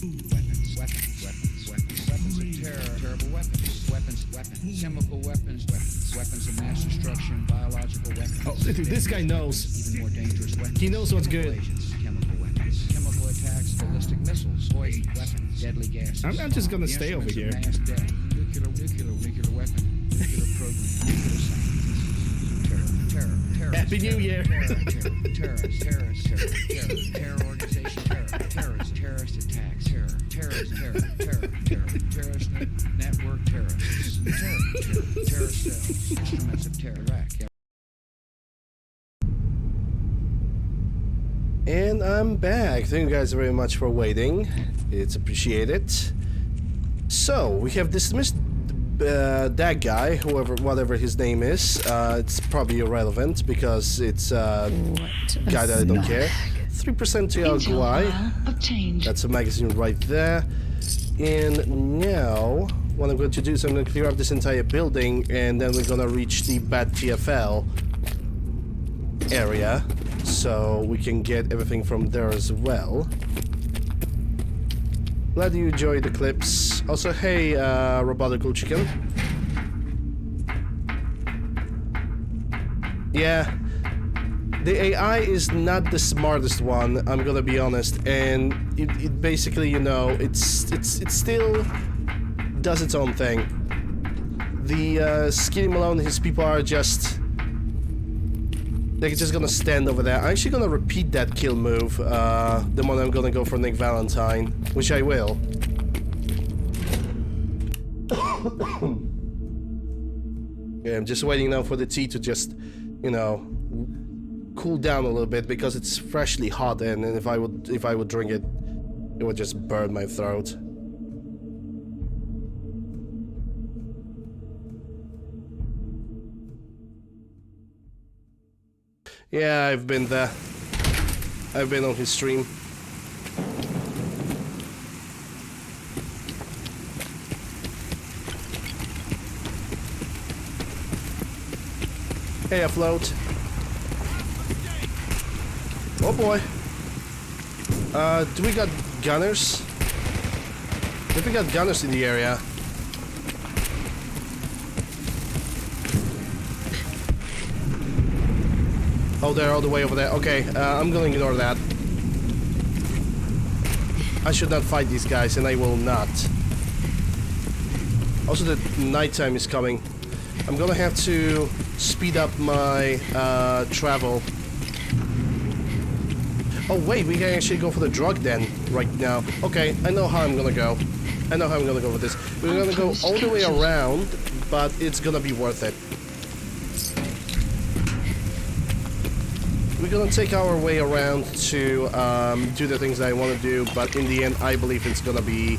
Weapons of terror, terrible weapons, chemical weapons of mass destruction, biological weapons. Oh, dude, this guy knows. Even more dangerous weapons. He knows what's good. Chemical weapons, chemical attacks, ballistic missiles, poison weapons, deadly gases. I'm just gonna stay over here. Mass death, nuclear weapon, nuclear program, nuclear science. Terror. Happy New Year. Terror organization, terrorist attacks, terrorist network, terrorists, terrorist cells, instruments of terror, Iraq. And I'm back. Thank you guys very much for waiting. It's appreciated. So, we have dismissed that guy, whatever his name is. It's probably irrelevant because it's a guy that I don't care. 3% to LGI. That's a magazine right there. And now, what I'm going to do is I'm going to clear up this entire building, and then we're going to reach the bad TFL area, so we can get everything from there as well. Glad you enjoyed the clips. Also, hey, Robotical Chicken. Yeah, the AI is not the smartest one, I'm gonna be honest, and it basically, you know, it still does its own thing. The Skinny Malone and his people are just... they're just gonna stand over there. I'm actually gonna repeat that kill move, the one I'm gonna go for Nick Valentine, which I will. Yeah, I'm just waiting now for the tea to just, you know, cool down a little bit because it's freshly hot, and if I would drink it, it would just burn my throat. Yeah, I've been there. I've been on his stream. Hey, afloat. Oh boy. Do we got gunners? If we got gunners in the area. Oh, they're all the way over there. Okay, I'm gonna ignore that. I should not fight these guys, and I will not. Also, the nighttime is coming. I'm gonna have to speed up my travel. Oh wait, we can actually go for the drug den right now. Okay, I know how I'm gonna go. I know how I'm gonna go with this. We're gonna go all the way around, but it's gonna be worth it. We're gonna take our way around to do the things that I want to do, but in the end, I believe it's gonna be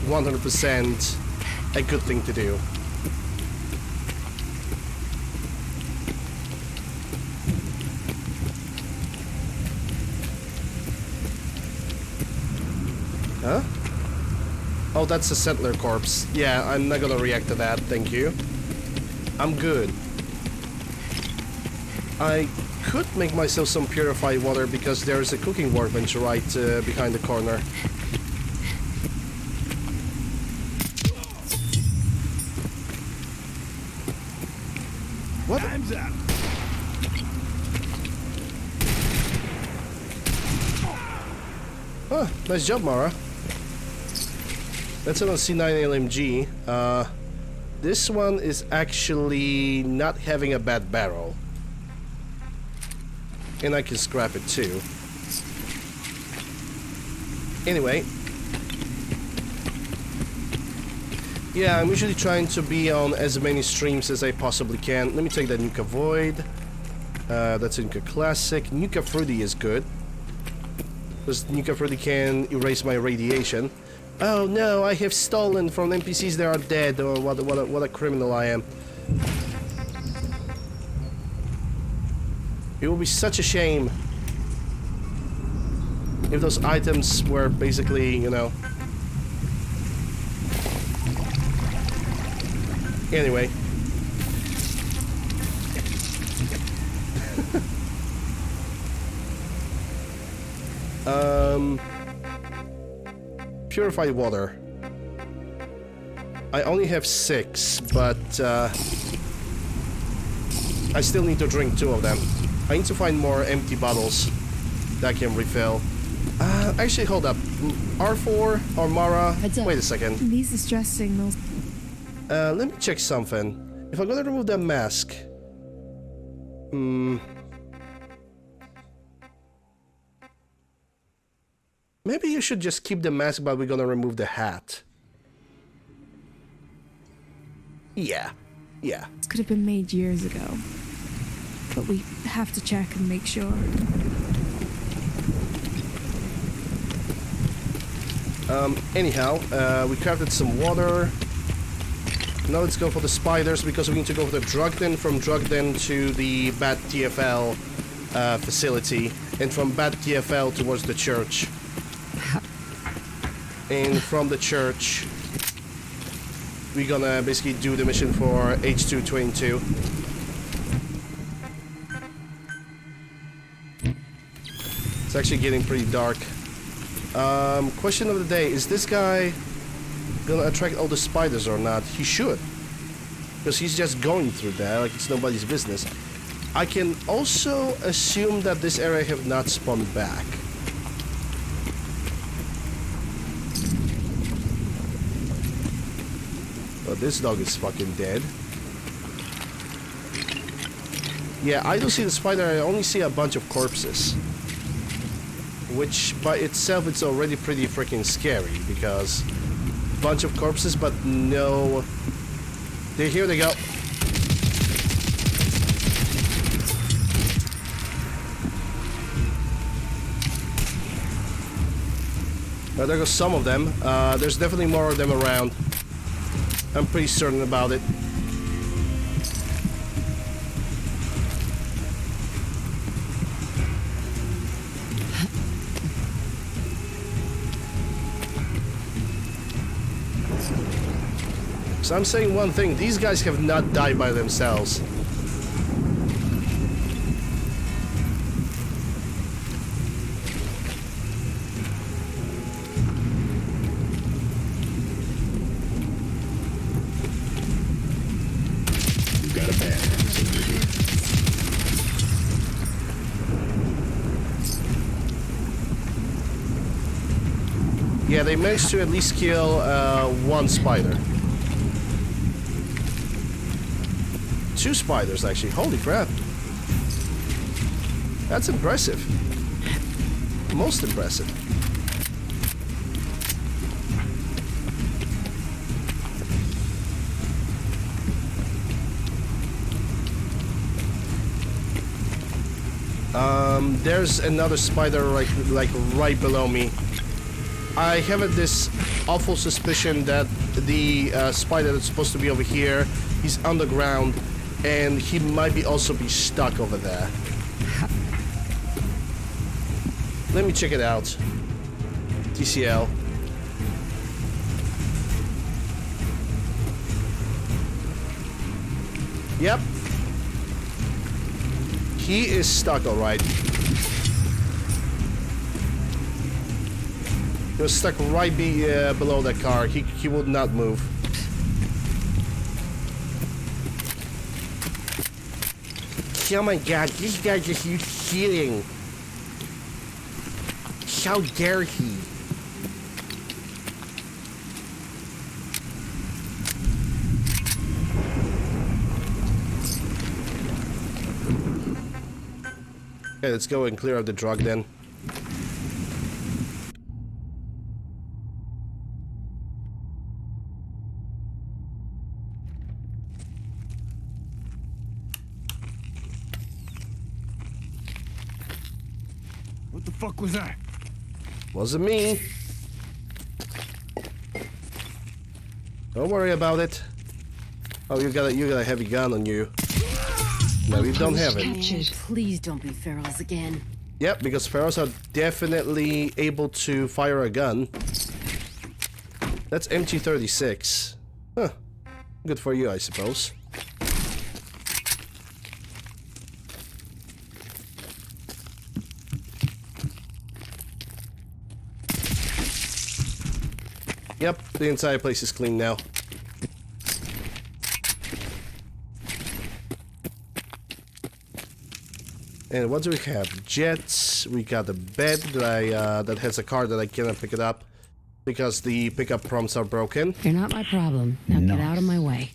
100% a good thing to do. Huh? Oh, that's a settler corpse. Yeah, I'm not gonna react to that, thank you. I'm good. I could make myself some purified water because there is a cooking workbench right behind the corner. What? Time's up. Huh, nice job, Mara. That's on a C9 LMG. This one is actually not having a bad barrel. And I can scrap it too. Anyway. Yeah, I'm usually trying to be on as many streams as I possibly can. Let me take that Nuka Void. That's a Nuka Classic. Nuka Fruity is good. Because Nuka Fruity can erase my radiation. Oh no, I have stolen from NPCs that are dead. Oh, what a criminal I am. It would be such a shame if those items were basically, you know... Anyway. Purified water. I only have 6, but I still need to drink 2 of them. I need to find more empty bottles that I can refill. Actually, hold up. R4 or Mara? Wait a second. These distress signals. Let me check something. If I'm gonna remove that mask... maybe you should just keep the mask, but we're gonna remove the hat. Yeah. This could have been made years ago. But we have to check and make sure. Anyhow, we crafted some water. Now let's go for the spiders, because we need to go for the drug den, from drug den to the Bat TFL facility, and from Bat TFL towards the church. And from the church, we're gonna basically do the mission for H222. It's actually getting pretty dark. Question of the day, is this guy gonna attract all the spiders or not? He should. Because he's just going through there like it's nobody's business. I can also assume that this area have not spawned back. Oh, this dog is fucking dead. Yeah, I don't see the spider, I only see a bunch of corpses. Which by itself it's already pretty freaking scary, because bunch of corpses, but no... Here they go. There goes some of them. There's definitely more of them around. I'm pretty certain about it. So I'm saying one thing, these guys have not died by themselves. You got a bad Yeah, they managed to at least kill one spider. 2 spiders, actually. Holy crap. That's impressive. Most impressive. There's another spider like right below me. I have this awful suspicion that the spider that's supposed to be over here, he's underground. And he might also be stuck over there. Let me check it out. TCL. Yep. He is stuck, alright. He was stuck right below that car. He would not move. Oh my god, this guy just used healing. How dare he? Okay, let's go and clear up the drug then. What the fuck was that? Wasn't me. Don't worry about it. Oh, you got a heavy gun on you. No, we don't have it. Captured. Please don't be ferals again. Yep, because ferals are definitely able to fire a gun. That's MT36. Huh. Good for you, I suppose. Yep, the entire place is clean now. And what do we have? Jets. We got a bed that that has a car that I cannot pick it up because the pickup prompts are broken. You're not my problem. Now get out of my way.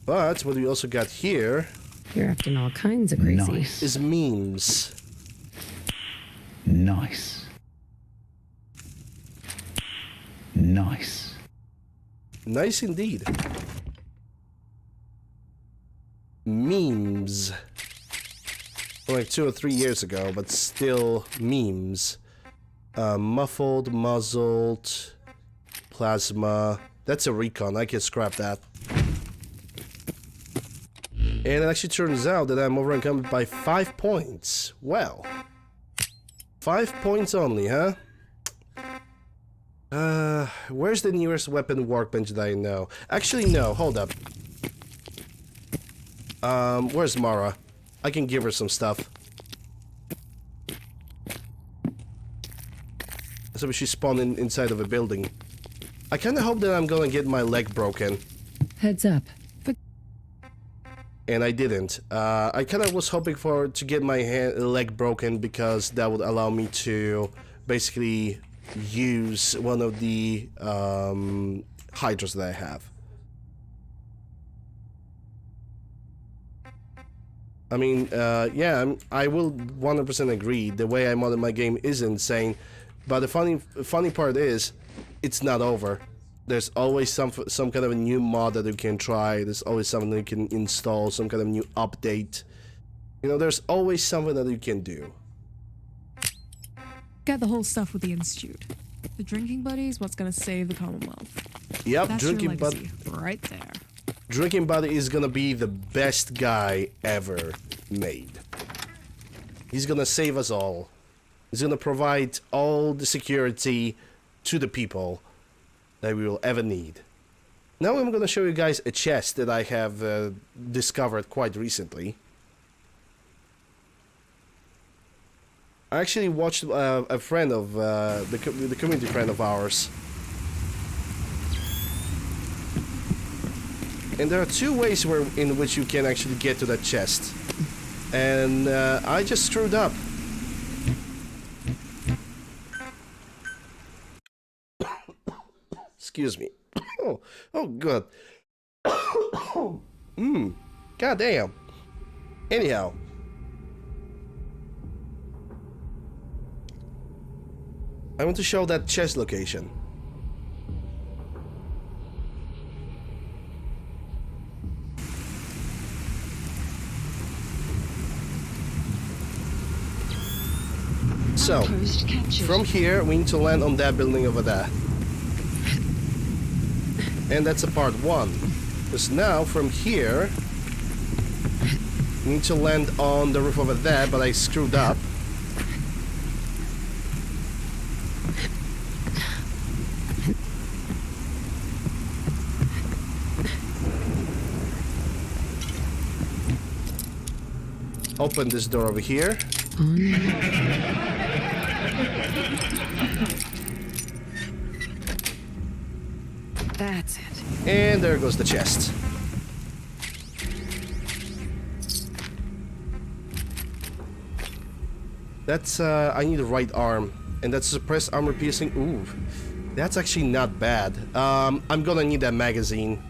But what we also got here You're acting all kinds of crazy. Nice. is memes. Nice. Nice. Nice indeed. Memes. Like 2 or 3 years ago, but still memes. Muffled, muzzled, plasma. That's a recon, I can scrap that. And it actually turns out that I'm over-encumbered by 5 points. Well. 5 points only, huh? Where's the nearest weapon workbench that I know? Actually, no, hold up. Where's Mara? I can give her some stuff. So she spawned inside of a building. I kinda hope that I'm gonna get my leg broken. Heads up. And I didn't. I kinda was hoping to get my leg broken because that would allow me to basically use one of the hydras that I have. I mean, yeah, I will 100% agree. The way I modded my game is insane, but the funny part is, it's not over. There's always some kind of a new mod that you can try. There's always something that you can install, some kind of new update. You know, there's always something that you can do. Get the whole stuff with the Institute. The drinking buddy is what's gonna save the Commonwealth. Yep, That's drinking your buddy. legacy, right there. Drinking buddy is gonna be the best guy ever made. He's gonna save us all. He's gonna provide all the security to the people that we will ever need. Now I'm gonna show you guys a chest that I have discovered quite recently. I actually watched a friend of the community friend of ours, and there are 2 ways in which you can actually get to that chest, and I just screwed up. Excuse me. Oh, good. God damn. Anyhow. I want to show that chest location. So, from here, we need to land on that building over there. And that's a part 1. Because now, from here, we need to land on the roof over there, but I screwed up. Open this door over here. That's it. And there goes the chest. That's, I need a right arm. And that's suppressed armor piercing. Ooh, that's actually not bad. I'm gonna need that magazine.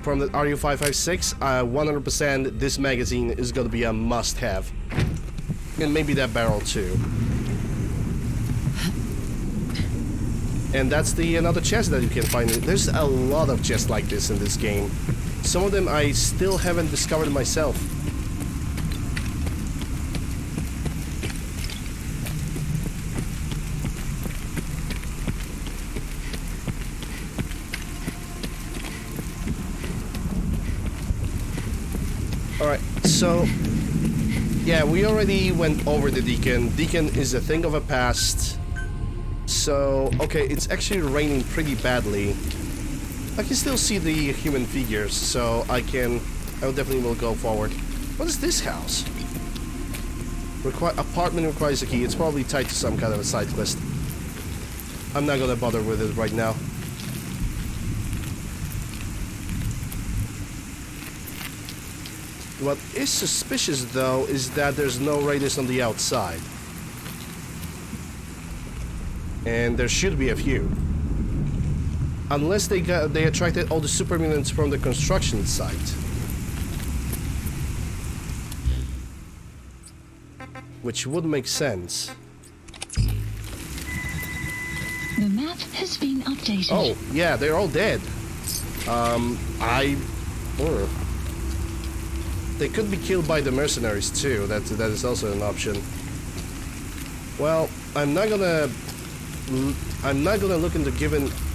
From the RU-556, 100% this magazine is gonna be a must-have. And maybe that barrel too. And that's another chest that you can find. There's a lot of chests like this in this game. Some of them I still haven't discovered myself. Alright, so yeah, we already went over the Deacon. Deacon is a thing of a past. So, okay, it's actually raining pretty badly. I can still see the human figures, so I definitely will go forward. What is this house? Apartment requires a key. It's probably tied to some kind of a side quest. I'm not gonna bother with it right now. What is suspicious though is that there's no raiders on the outside. And there should be a few. Unless they attracted all the super mutants from the construction site. Which would make sense. The map has been updated. Oh, yeah, they're all dead. They could be killed by the mercenaries too. That is also an option. Well, I'm not gonna look into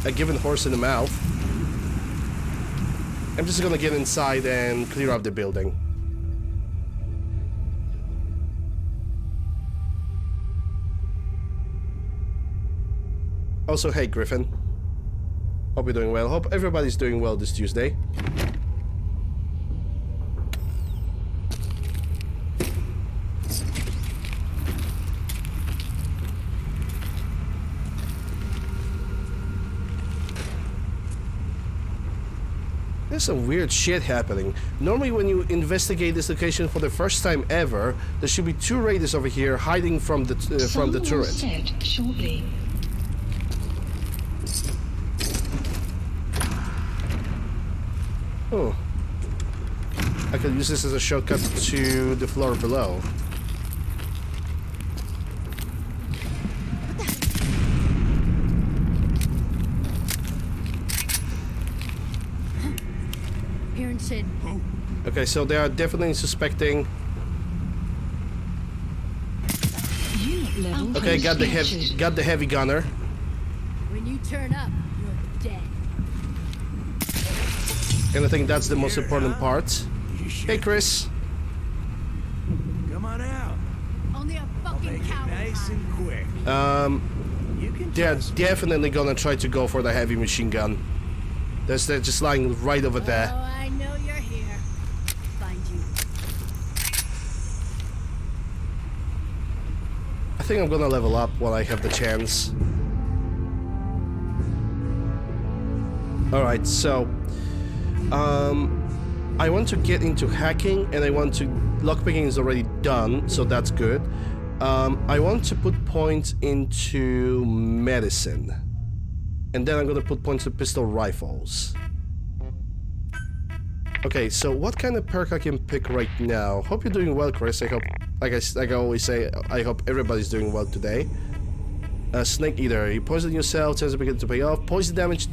a given horse in the mouth. I'm just gonna get inside and clear up the building. Also, hey Griffin. Hope you're doing well. Hope everybody's doing well this Tuesday. There's some weird shit happening. Normally when you investigate this location for the first time ever, there should be 2 raiders over here hiding from the turret. Set shortly. Oh. I could use this as a shortcut to the floor below. Hearing shit. Okay, so they are definitely suspecting. Unit level. Okay, got the heavy gunner. When you turn up, you're dead. And I think that's the most important part. Hey Chris. Come on out. Only a fucking Make it coward. nice and quick. You can They're trust me. definitely gonna try to go for the heavy machine gun. They're just lying right over there. Oh, I know you're here. Find you. I think I'm gonna level up while I have the chance. Alright, so I want to get into hacking and I want to... Lockpicking is already done, so that's good. I want to put points into medicine. And then I'm gonna put points to pistol rifles. Okay, so what kind of perk I can pick right now? Hope you're doing well, Chris. I hope, like I always say, I hope everybody's doing well today. Snake Eater. You poison yourself, chance to begin to pay off. Poison damage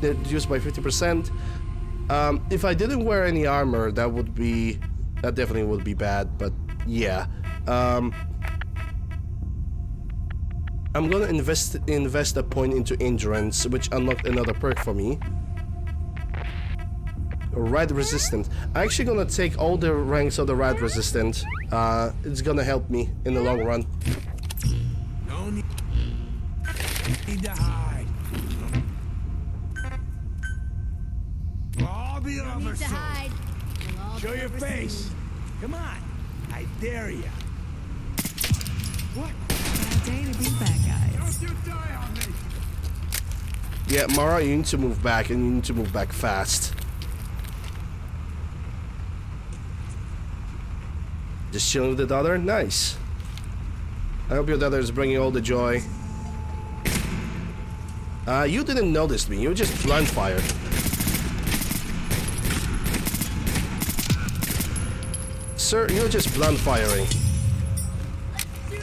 reduced by 50%. If I didn't wear any armor, that definitely would be bad, but yeah. I'm gonna invest a point into endurance, which unlocked another perk for me. Rad resistant. I'm actually gonna take all the ranks of the rad resistant. It's gonna help me in the long run. No need to hide. I'll be on my Need to soul. hide. We'll all Show be your overseen. face. Come on. I dare you. What? Bad day to be bad guys. Don't you die on me. Yeah, Mara, you need to move back, and you need to move back fast. Just chilling with the daughter? Nice. I hope your daughter is bringing all the joy. You didn't notice me. You just blind fired. Sir, you're just blunt firing. Do this.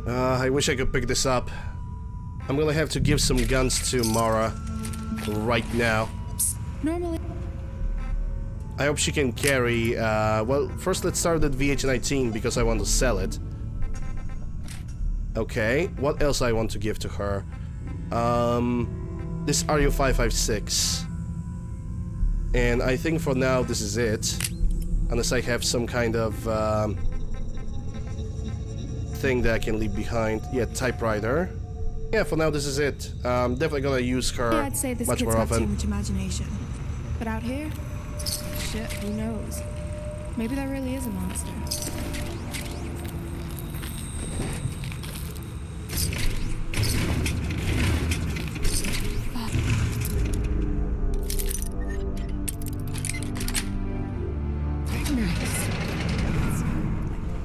I wish I could pick this up. I'm gonna have to give some guns to Mara right now. Normally. I hope she can carry, well, first let's start with VH19 because I want to sell it. Okay, what else I want to give to her? This RU556. And I think for now this is it. Unless I have some kind of thing that I can leave behind. Yeah, typewriter. Yeah, for now this is it. Definitely gonna use her Yeah, I'd say this much kid's more got too often. much imagination. But out here, shit, who knows? Maybe that really is a monster. Nice.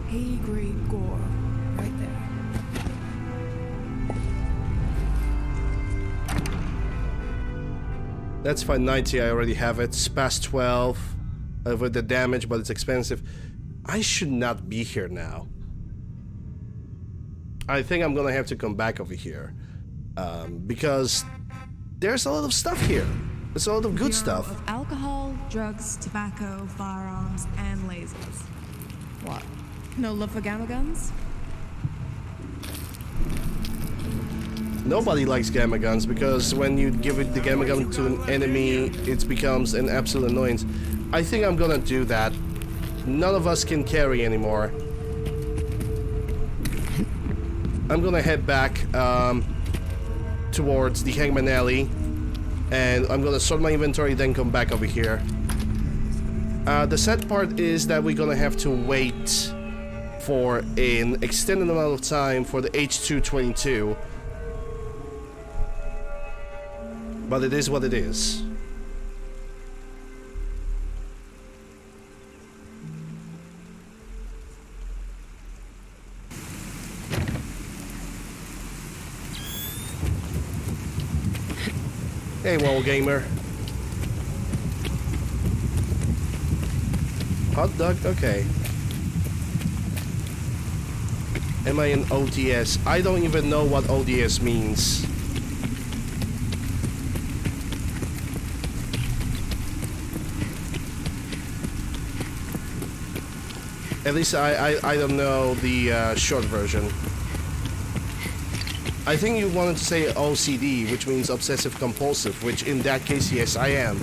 A-grade gore, right there. That's fine, 90, I already have it. It's past 12 with the damage, but it's expensive. I should not be here now. I think I'm gonna have to come back over here. Because there's a lot of stuff here. There's a lot of good Bureau stuff. Of alcohol, drugs, tobacco, firearms, and lasers. What? No love for gamma guns? Nobody likes gamma guns because when you give it the gamma gun to an enemy, it becomes an absolute annoyance. I think I'm gonna do that. None of us can carry anymore. I'm gonna head back towards the Hangman Alley, and I'm gonna sort my inventory, then come back over here. The sad part is that we're gonna have to wait for an extended amount of time for the H222. But it is what it is. Hey, Wall Gamer. Hot dog? Okay. Am I in ODS? I don't even know what ODS means. At least I don't know the short version. I think you wanted to say OCD, which means obsessive compulsive, which in that case, yes, I am.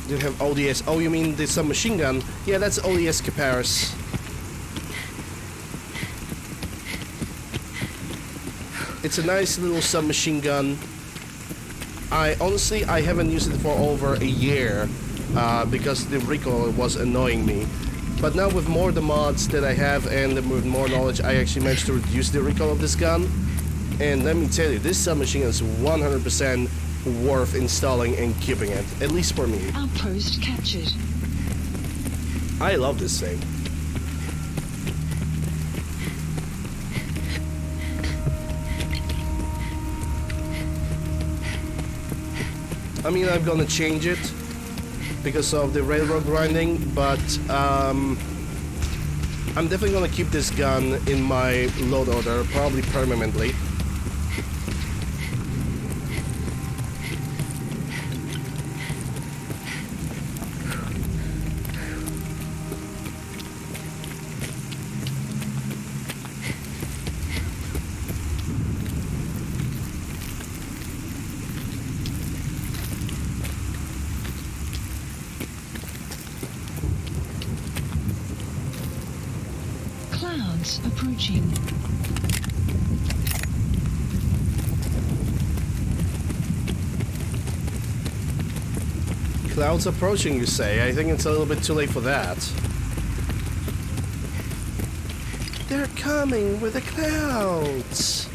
You have ODS. Oh, you mean the submachine gun? Yeah, that's ODS Caparis. It's a nice little submachine gun. I haven't used it for over a year because the recoil was annoying me. But now with more the mods that I have and with more knowledge, I actually managed to reduce the recoil of this gun. And let me tell you, this submachine gun is 100% worth installing and keeping it, at least for me. Outpost captured. I love this thing. I mean, I'm gonna change it because of the railroad grinding, but I'm definitely gonna keep this gun in my load order, probably permanently. Clouds approaching. Clouds approaching, you say? I think it's a little bit too late for that. They're coming with the clouds!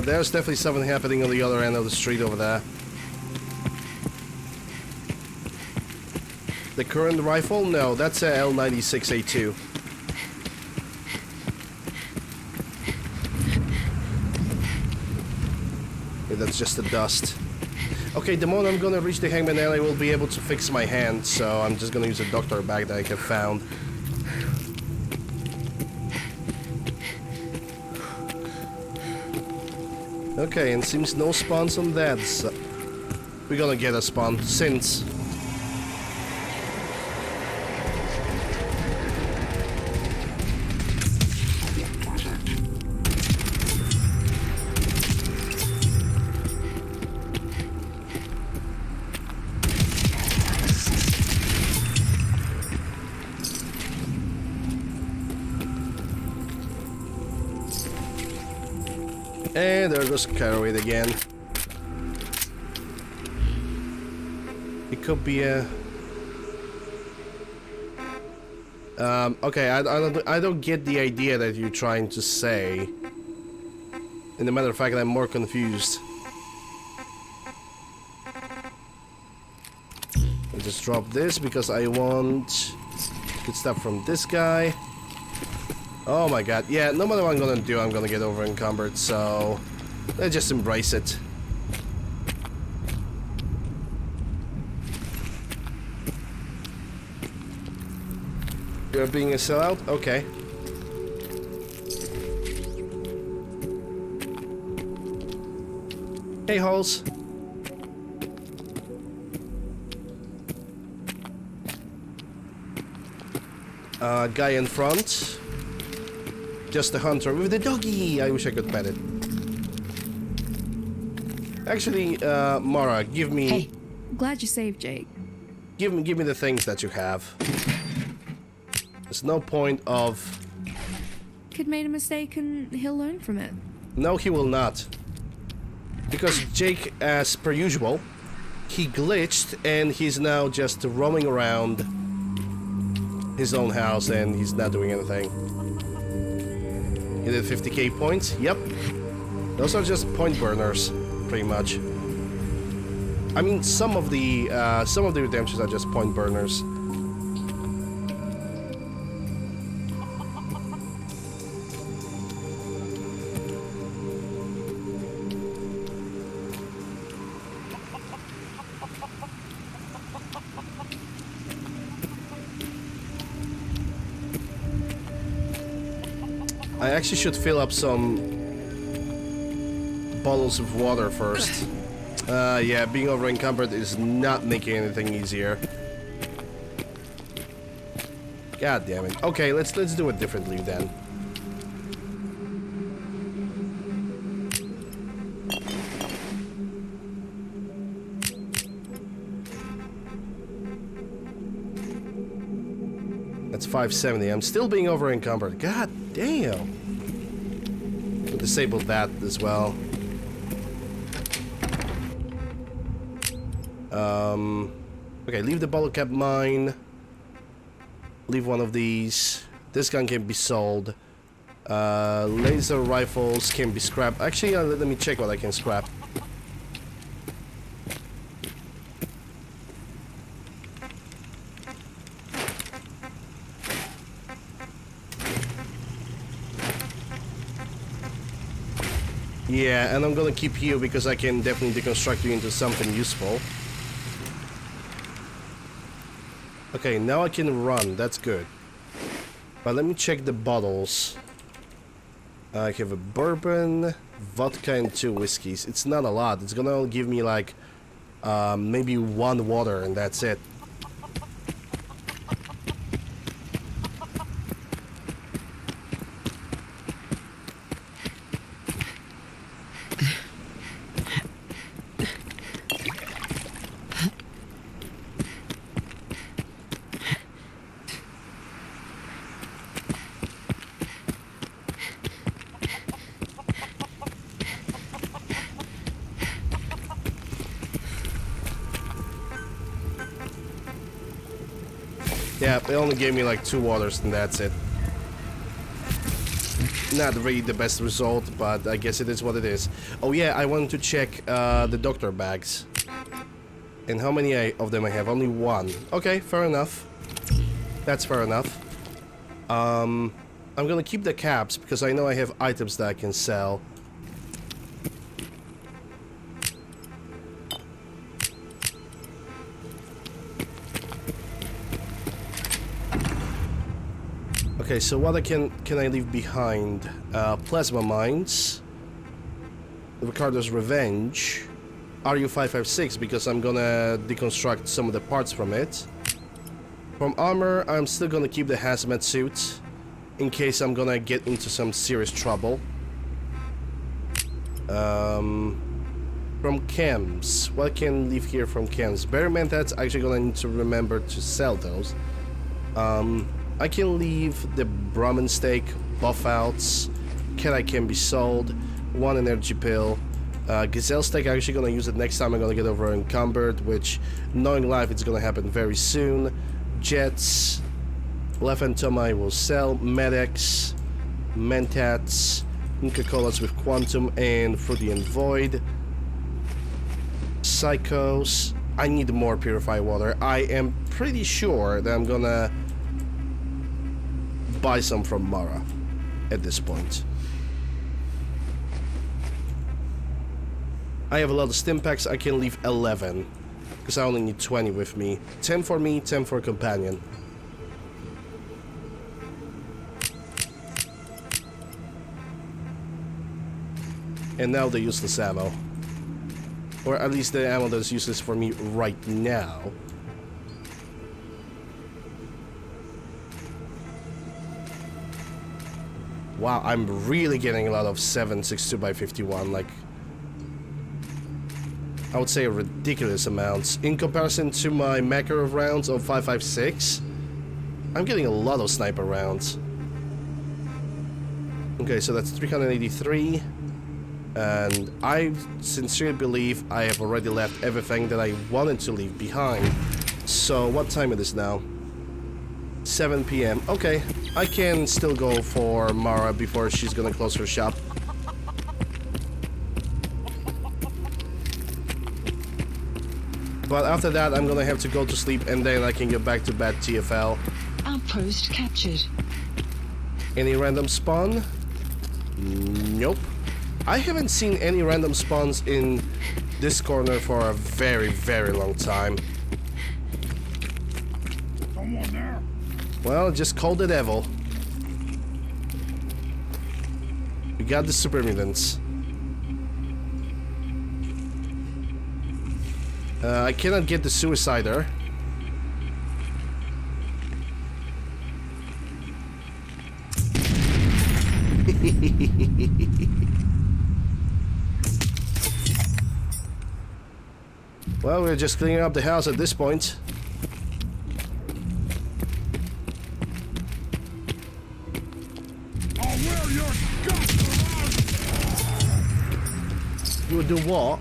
There's definitely something happening on the other end of the street over there. The current rifle? No, that's a L96A2. Yeah, that's just the dust. Okay, the moment I'm gonna reach the Hangman Alley, I will be able to fix my hand, so I'm just gonna use a doctor bag that I have found. Okay, and seems no spawns on that, so we're gonna get a spawn, since... And there goes Carroway again. It could be a... okay, I don't get the idea that you're trying to say. In the matter of fact, I'm more confused. I'll just drop this because I want good stuff from this guy. Oh my god, yeah, no matter what I'm gonna do, I'm gonna get over encumbered, so let's just embrace it. You're being a sellout? Okay. Hey, Halls. Guy in front. Just a hunter with the doggy. I wish I could pet it. Actually, Mara, give me... Hey, I'm glad you saved Jake. Give me the things that you have. There's no point of... Kid made a mistake and he'll learn from it. No, he will not. Because Jake, as per usual, he glitched and he's now just roaming around his own house and he's not doing anything. He did 50k points? Yep. Those are just point burners, pretty much. I mean, some of the redemptions are just point burners. I actually should fill up some bottles of water first. Yeah, being over encumbered is not making anything easier. God damn it. Okay, let's do it differently then. That's 570. I'm still being over encumbered. God damn. We'll disable that as well. Okay, leave the bottle cap mine. Leave one of these. This gun can be sold. Laser rifles can be scrapped. Actually, let me check what I can scrap. Yeah, and I'm gonna keep you because I can definitely deconstruct you into something useful. Okay, now I can run, that's good. But let me check the bottles. I have a bourbon, vodka, and 2 whiskeys. It's not a lot, it's gonna only give me like maybe 1 water and that's it. Yeah, it only gave me like 2 waters and that's it. Not really the best result, but I guess it is what it is. Oh yeah, I wanted to check the doctor bags. And how many of them I have? Only 1. Okay, fair enough. That's fair enough. I'm gonna keep the caps because I know I have items that I can sell. Okay, so what can I leave behind? Plasma mines, Ricardo's Revenge, RU-556 because I'm gonna deconstruct some of the parts from it. From armor, I'm still gonna keep the hazmat suit in case I'm gonna get into some serious trouble. From chems, what can leave here from chems? Bear methods, actually gonna need to remember to sell those. I can leave the Brahmin steak, buff outs, can be sold. 1 energy pill. Gazelle Steak, I'm actually gonna use it next time I'm gonna get over encumbered, which, knowing life, it's gonna happen very soon. Jets. Left and Tomai will sell. Medics. Mentats. Inca-Colas with Quantum and Fruity and Void. Psychos. I need more purified water. I am pretty sure that I'm gonna buy some from Mara at this point. I have a lot of stim packs. I can leave 11 because I only need 20 with me. 10 for me, 10 for companion. And now the useless ammo. Or at least the ammo that's useless for me right now. Wow, I'm really getting a lot of 7.62x51, like, I would say ridiculous amounts. In comparison to my Makarov rounds of 5.56, I'm getting a lot of sniper rounds. Okay, so that's 383. And I sincerely believe I have already left everything that I wanted to leave behind. So what time it is now? 7 p.m. Okay, I can still go for Mara before she's gonna close her shop. But after that, I'm gonna have to go to sleep and then I can get back to bed TFL. Outpost captured. Any random spawn? Nope. I haven't seen any random spawns in this corner for a very, very long time. Someone there. Well, just call the devil. We got the super mutants. I cannot get the suicider. Well, we're just cleaning up the house at this point. I'll wear your guts around. You would do what?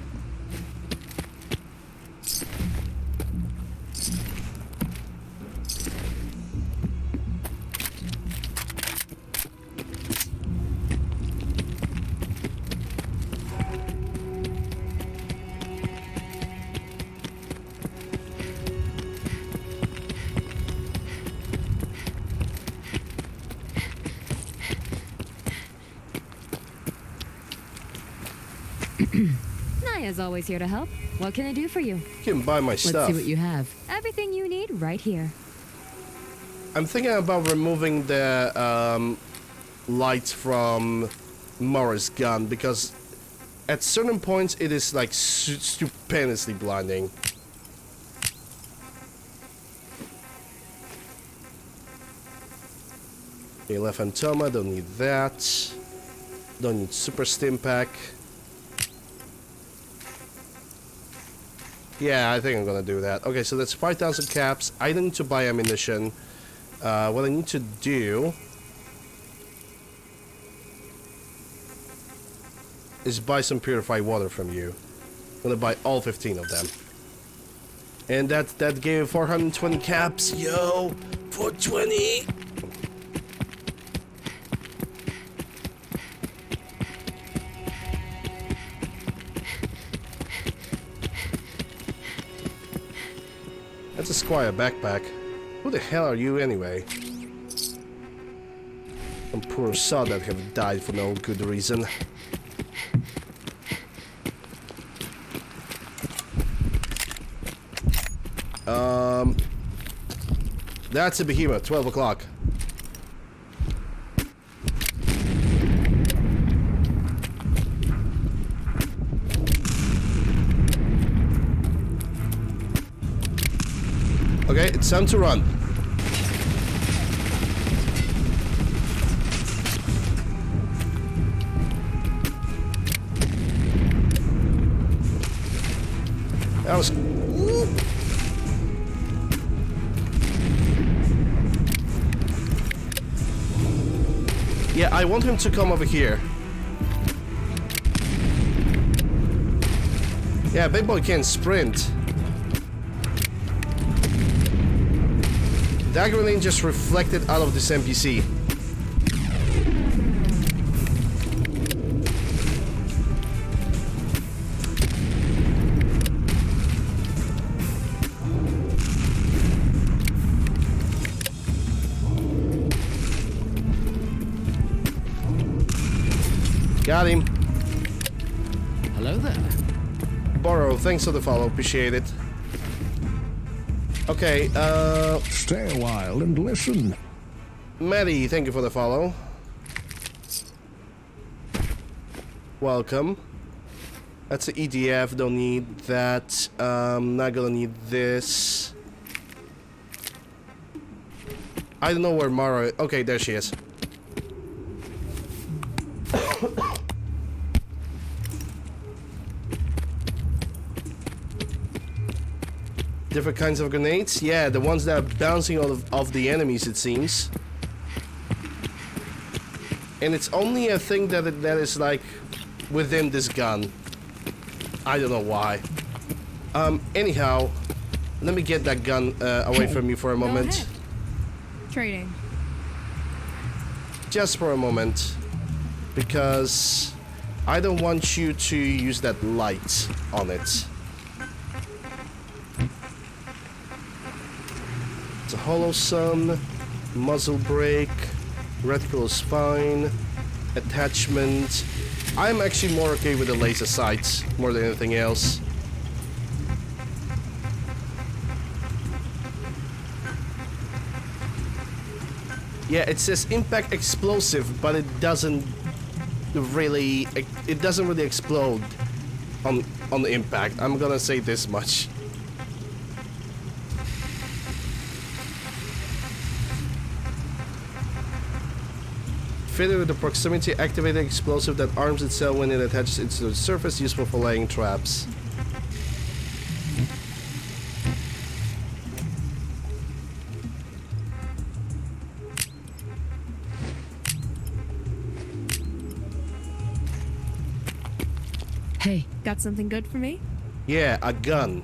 Naya's always here to help. What can I do for you? You can buy my stuff. Let's see what you have. Everything you need right here. I'm thinking about removing the lights from Mara's gun because at certain points it is like stupendously blinding. Okay, left Phantoma, don't need that. Don't need super stim pack. Yeah, I think I'm gonna do that. Okay, so that's 5,000 caps. I don't need to buy ammunition. What I need to do is buy some purified water from you. I'm gonna buy all 15 of them. And that gave 420 caps. Yo, 420. That's a Squire backpack. Who the hell are you anyway? Some poor sod that have died for no good reason. That's a behemoth, 12 o'clock. Okay, it's time to run. That was... Whoop. Yeah, I want him to come over here. Yeah, big boy can't sprint. That grenade just reflected out of this NPC. Got him. Hello there. Borrow, thanks for the follow, appreciate it. Okay, Stay a while and listen. Maddie, thank you for the follow. Welcome. That's an EDF, don't need that. Not gonna need this. I don't know where Mara is. Okay, there she is. Different kinds of grenades? Yeah, the ones that are bouncing off the enemies, it seems. And it's only a thing that is like within this gun. I don't know why. Anyhow, let me get that gun away from you for a moment. Go ahead. Trading. Just for a moment. Because I don't want you to use that light on it. It's a hollow sun, muzzle brake, reticle spine, attachment. I'm actually more okay with the laser sights more than anything else. Yeah, it says impact explosive, but it doesn't really explode on the impact. I'm gonna say this much. Fitted with a proximity activated explosive that arms itself when it attaches it to the surface, useful for laying traps. Hey, got something good for me? Yeah, a gun.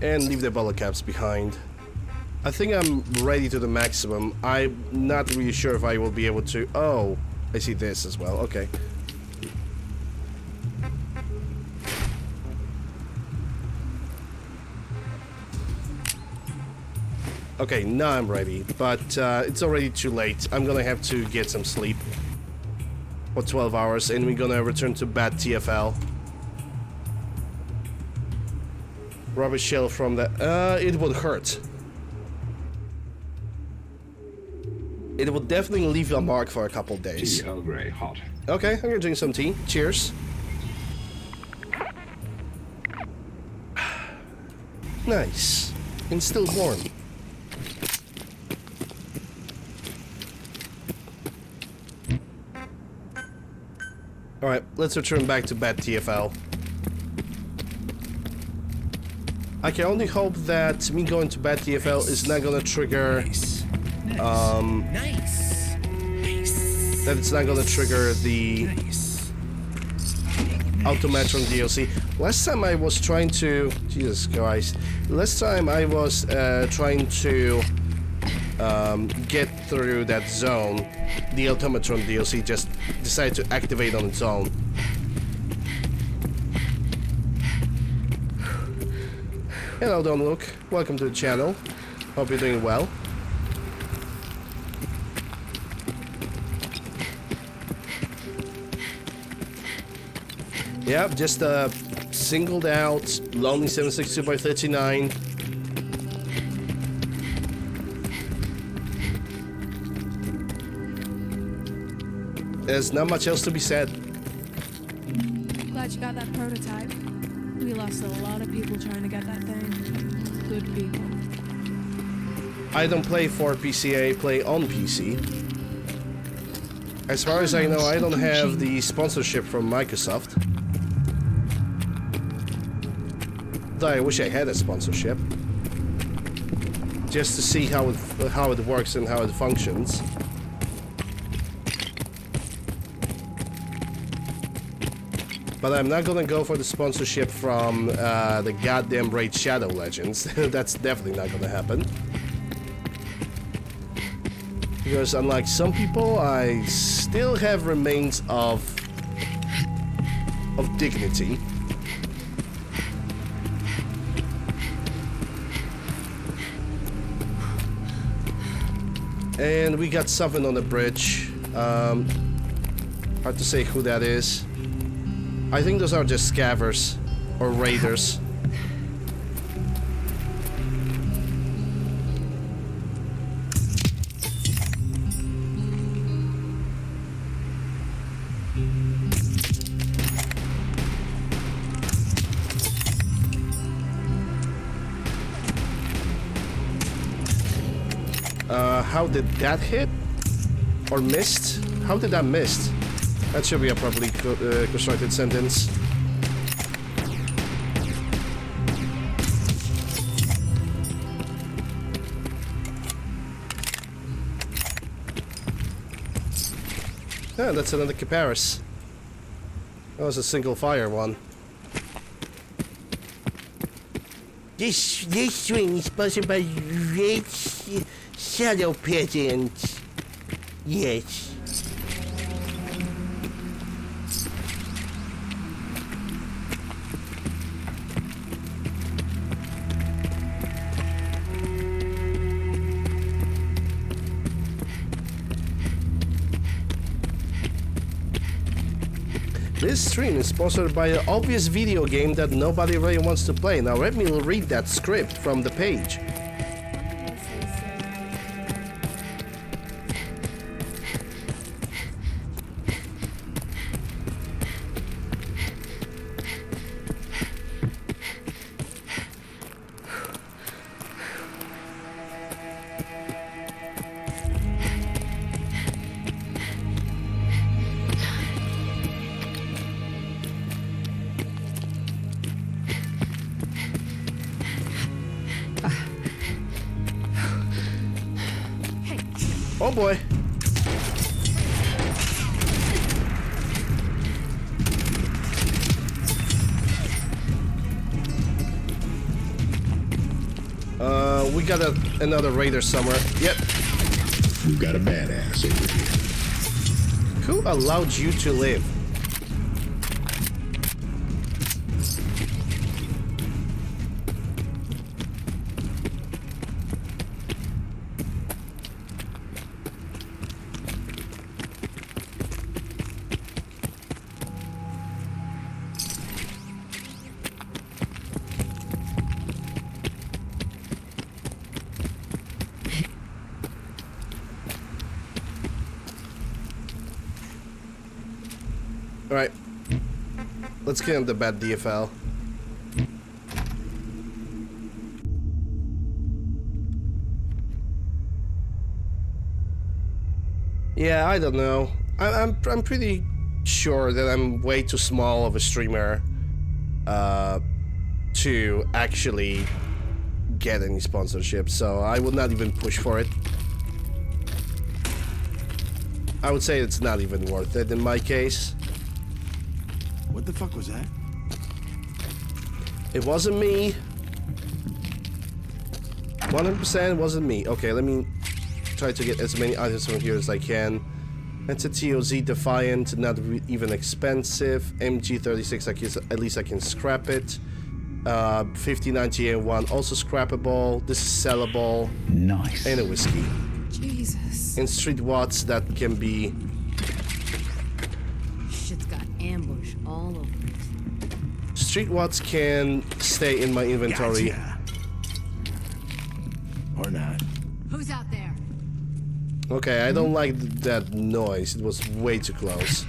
And leave the bullet caps behind. I think I'm ready to the maximum. I'm not really sure if I will be able to... Oh, I see this as well. Okay. Okay, now I'm ready, but it's already too late. I'm gonna have to get some sleep for 12 hours, and we're gonna return to bad TFL. Rubber shell from the... it would hurt. It would definitely leave a mark for a couple days. Tea Earl Grey hot. Okay, I'm gonna drink some tea. Cheers. Nice. And still warm. Alright, let's return back to bad TFL. I can only hope that me going to bad TFL is not gonna trigger... that it's not gonna trigger the... Automatron DLC. Last time I was trying to... Jesus Christ. Last time I was trying to get through that zone, the Automatron DLC just decided to activate on its own. Hello, Don't Look. Welcome to the channel. Hope you're doing well. Yep, just singled out Lonely 762 by 39. There's not much else to be said. Glad you got that prototype. We lost a lot of people trying to get that thing. Good people. I don't play for PC, I play on PC. As far as I know, I don't have the sponsorship from Microsoft. Though I wish I had a sponsorship. Just to see how it works and how it functions. But I'm not gonna go for the sponsorship from the goddamn Raid Shadow Legends. That's definitely not gonna happen. Because unlike some people, I still have remains of dignity. And we got something on the bridge. Hard to say who that is. I think those are just scavvers or raiders. How did that hit? Or missed? How did that miss? That should be a properly constructed sentence. Yeah, that's another Caparis. That was a single fire one. This swing is sponsored by Raid Shadow Peasants. Yes. This stream is sponsored by an obvious video game that nobody really wants to play. Now let me read that script from the page. Oh boy. We got another raider somewhere. Yep. You got a badass over here. Who allowed you to live? Alright. Let's get him the bad DFL. Yeah, I don't know. I'm pretty sure that I'm way too small of a streamer to actually get any sponsorship, so I would not even push for it. I would say it's not even worth it in my case. What the fuck was that? It wasn't me. 100% wasn't me. Okay, let me try to get as many items from here as I can. Entity OZ Defiant, not even expensive. MG36, at least I can scrap it. 5098 also scrappable. This is sellable. Nice. And a whiskey. Jesus. And Street Watts that can be. Shit's got ambush all over it. Street Watts can stay in my inventory. Gotcha. Or not. Who's out there? Okay, I don't like that noise. It was way too close.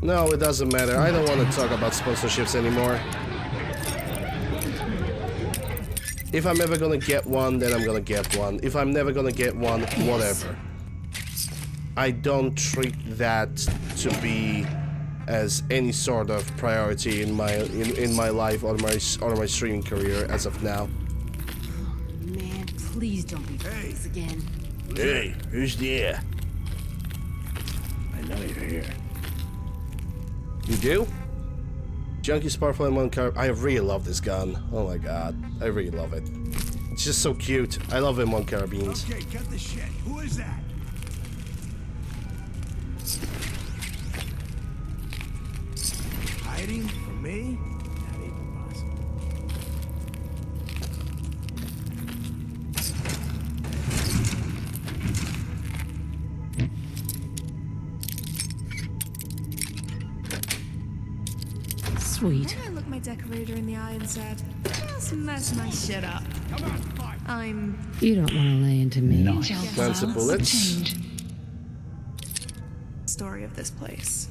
No, it doesn't matter. I don't want to talk about sponsorships anymore. If I'm ever gonna get one, then I'm gonna get one. If I'm never gonna get one, whatever. I don't treat that to be as any sort of priority in my life or my streaming career as of now. Man, please don't be this again. Hey, who's there? I know you're here. You do? Junkie Sparkle and one car. I really love this gun. Oh my god, I really love it. It's just so cute. I love M1 carabines. Okay, cut the shit. Who is that? Hiding from me? Not even possible. Sweet. Then I looked my decorator in the eye and said, just mess my shit up. I'm You don't want to lay into me. Nice. Plants the bullets. story of this place.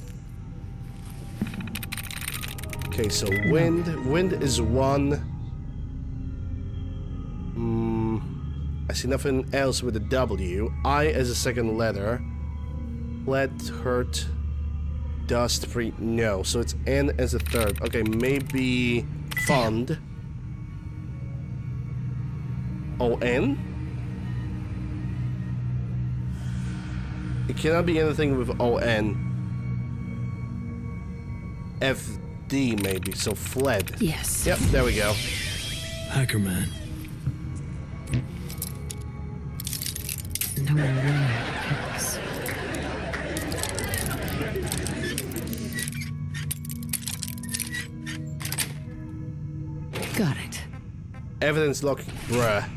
Okay, so wind. Wind is one. I see nothing else with a W. I as a second letter. Let, hurt, dust, free. No, so it's N as a third. Okay, maybe fund. O-N? It cannot be anything with O-N. F-D maybe, so fled. Yes. Yep, there we go. Hackerman. No way. Yes. Got it. Evidence lock, bruh.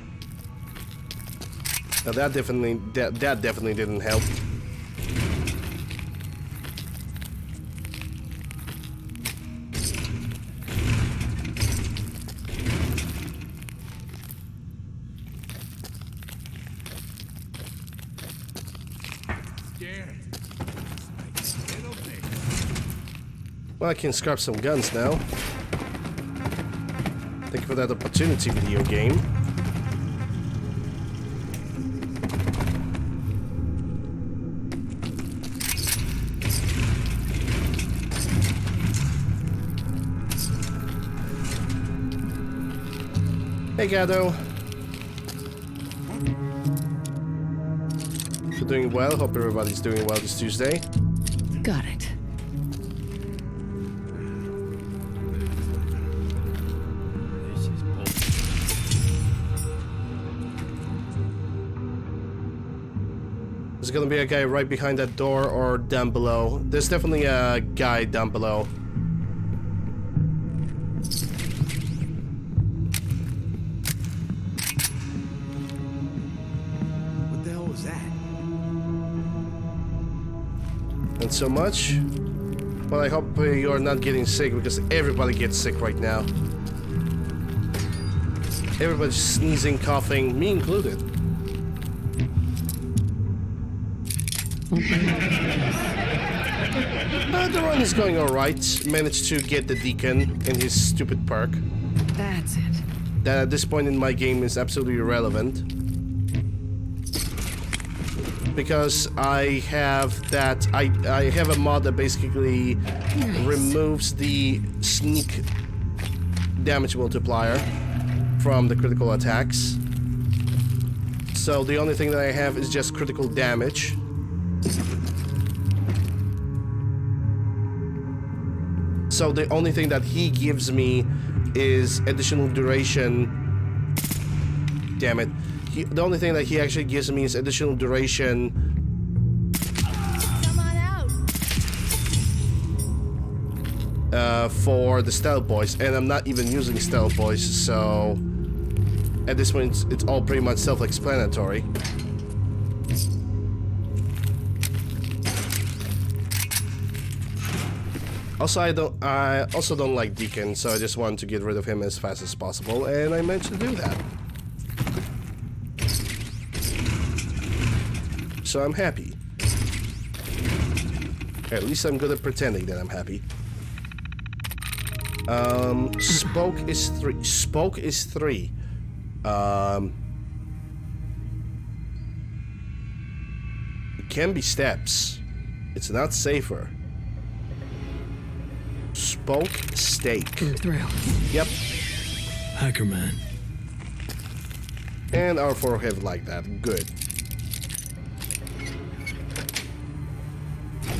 Now that definitely didn't help. Well, I can scrap some guns now. Thank you for that opportunity, video game. Hey, Gado. You're doing well. Hope everybody's doing well this Tuesday. Got it. There's gonna be a guy right behind that door or down below. There's definitely a guy down below. What the hell was that? Not so much. Well, I hope you're not getting sick because everybody gets sick right now. Everybody's sneezing, coughing, me included. The run is going alright. Managed to get the Deacon in his stupid perk. That's it. That at this point in my game is absolutely irrelevant. Because I have that... I have a mod that basically removes the sneak damage multiplier from the critical attacks. So the only thing that I have is just critical damage. So the only thing that he gives me is additional duration. Damn it. The only thing that he actually gives me is additional duration. Come on out. For the stealth boys, and I'm not even using stealth boys, so at this point it's all pretty much self-explanatory. Also, I also don't like Deacon, so I just wanted to get rid of him as fast as possible, and I managed to do that. So I'm happy. At least I'm good at pretending that I'm happy. Spoke is 3. Spoke is 3. It can be steps. It's not safer. Spoke steak. Go through. Yep. Hacker man. And our forehead like that. Good.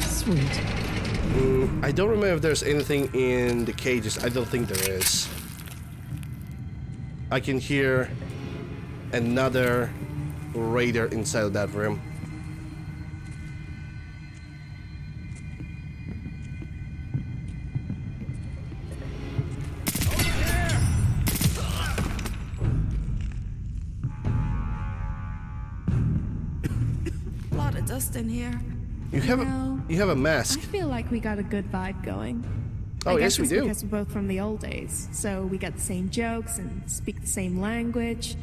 Sweet. I don't remember if there's anything in the cages. I don't think there is. I can hear another raider inside of that room. A lot of dust in here. You have a I mask. feel like we got a good vibe going. Oh, I yes, guess we it's do. because we're both from the old days, so we got the same jokes and speak the same language.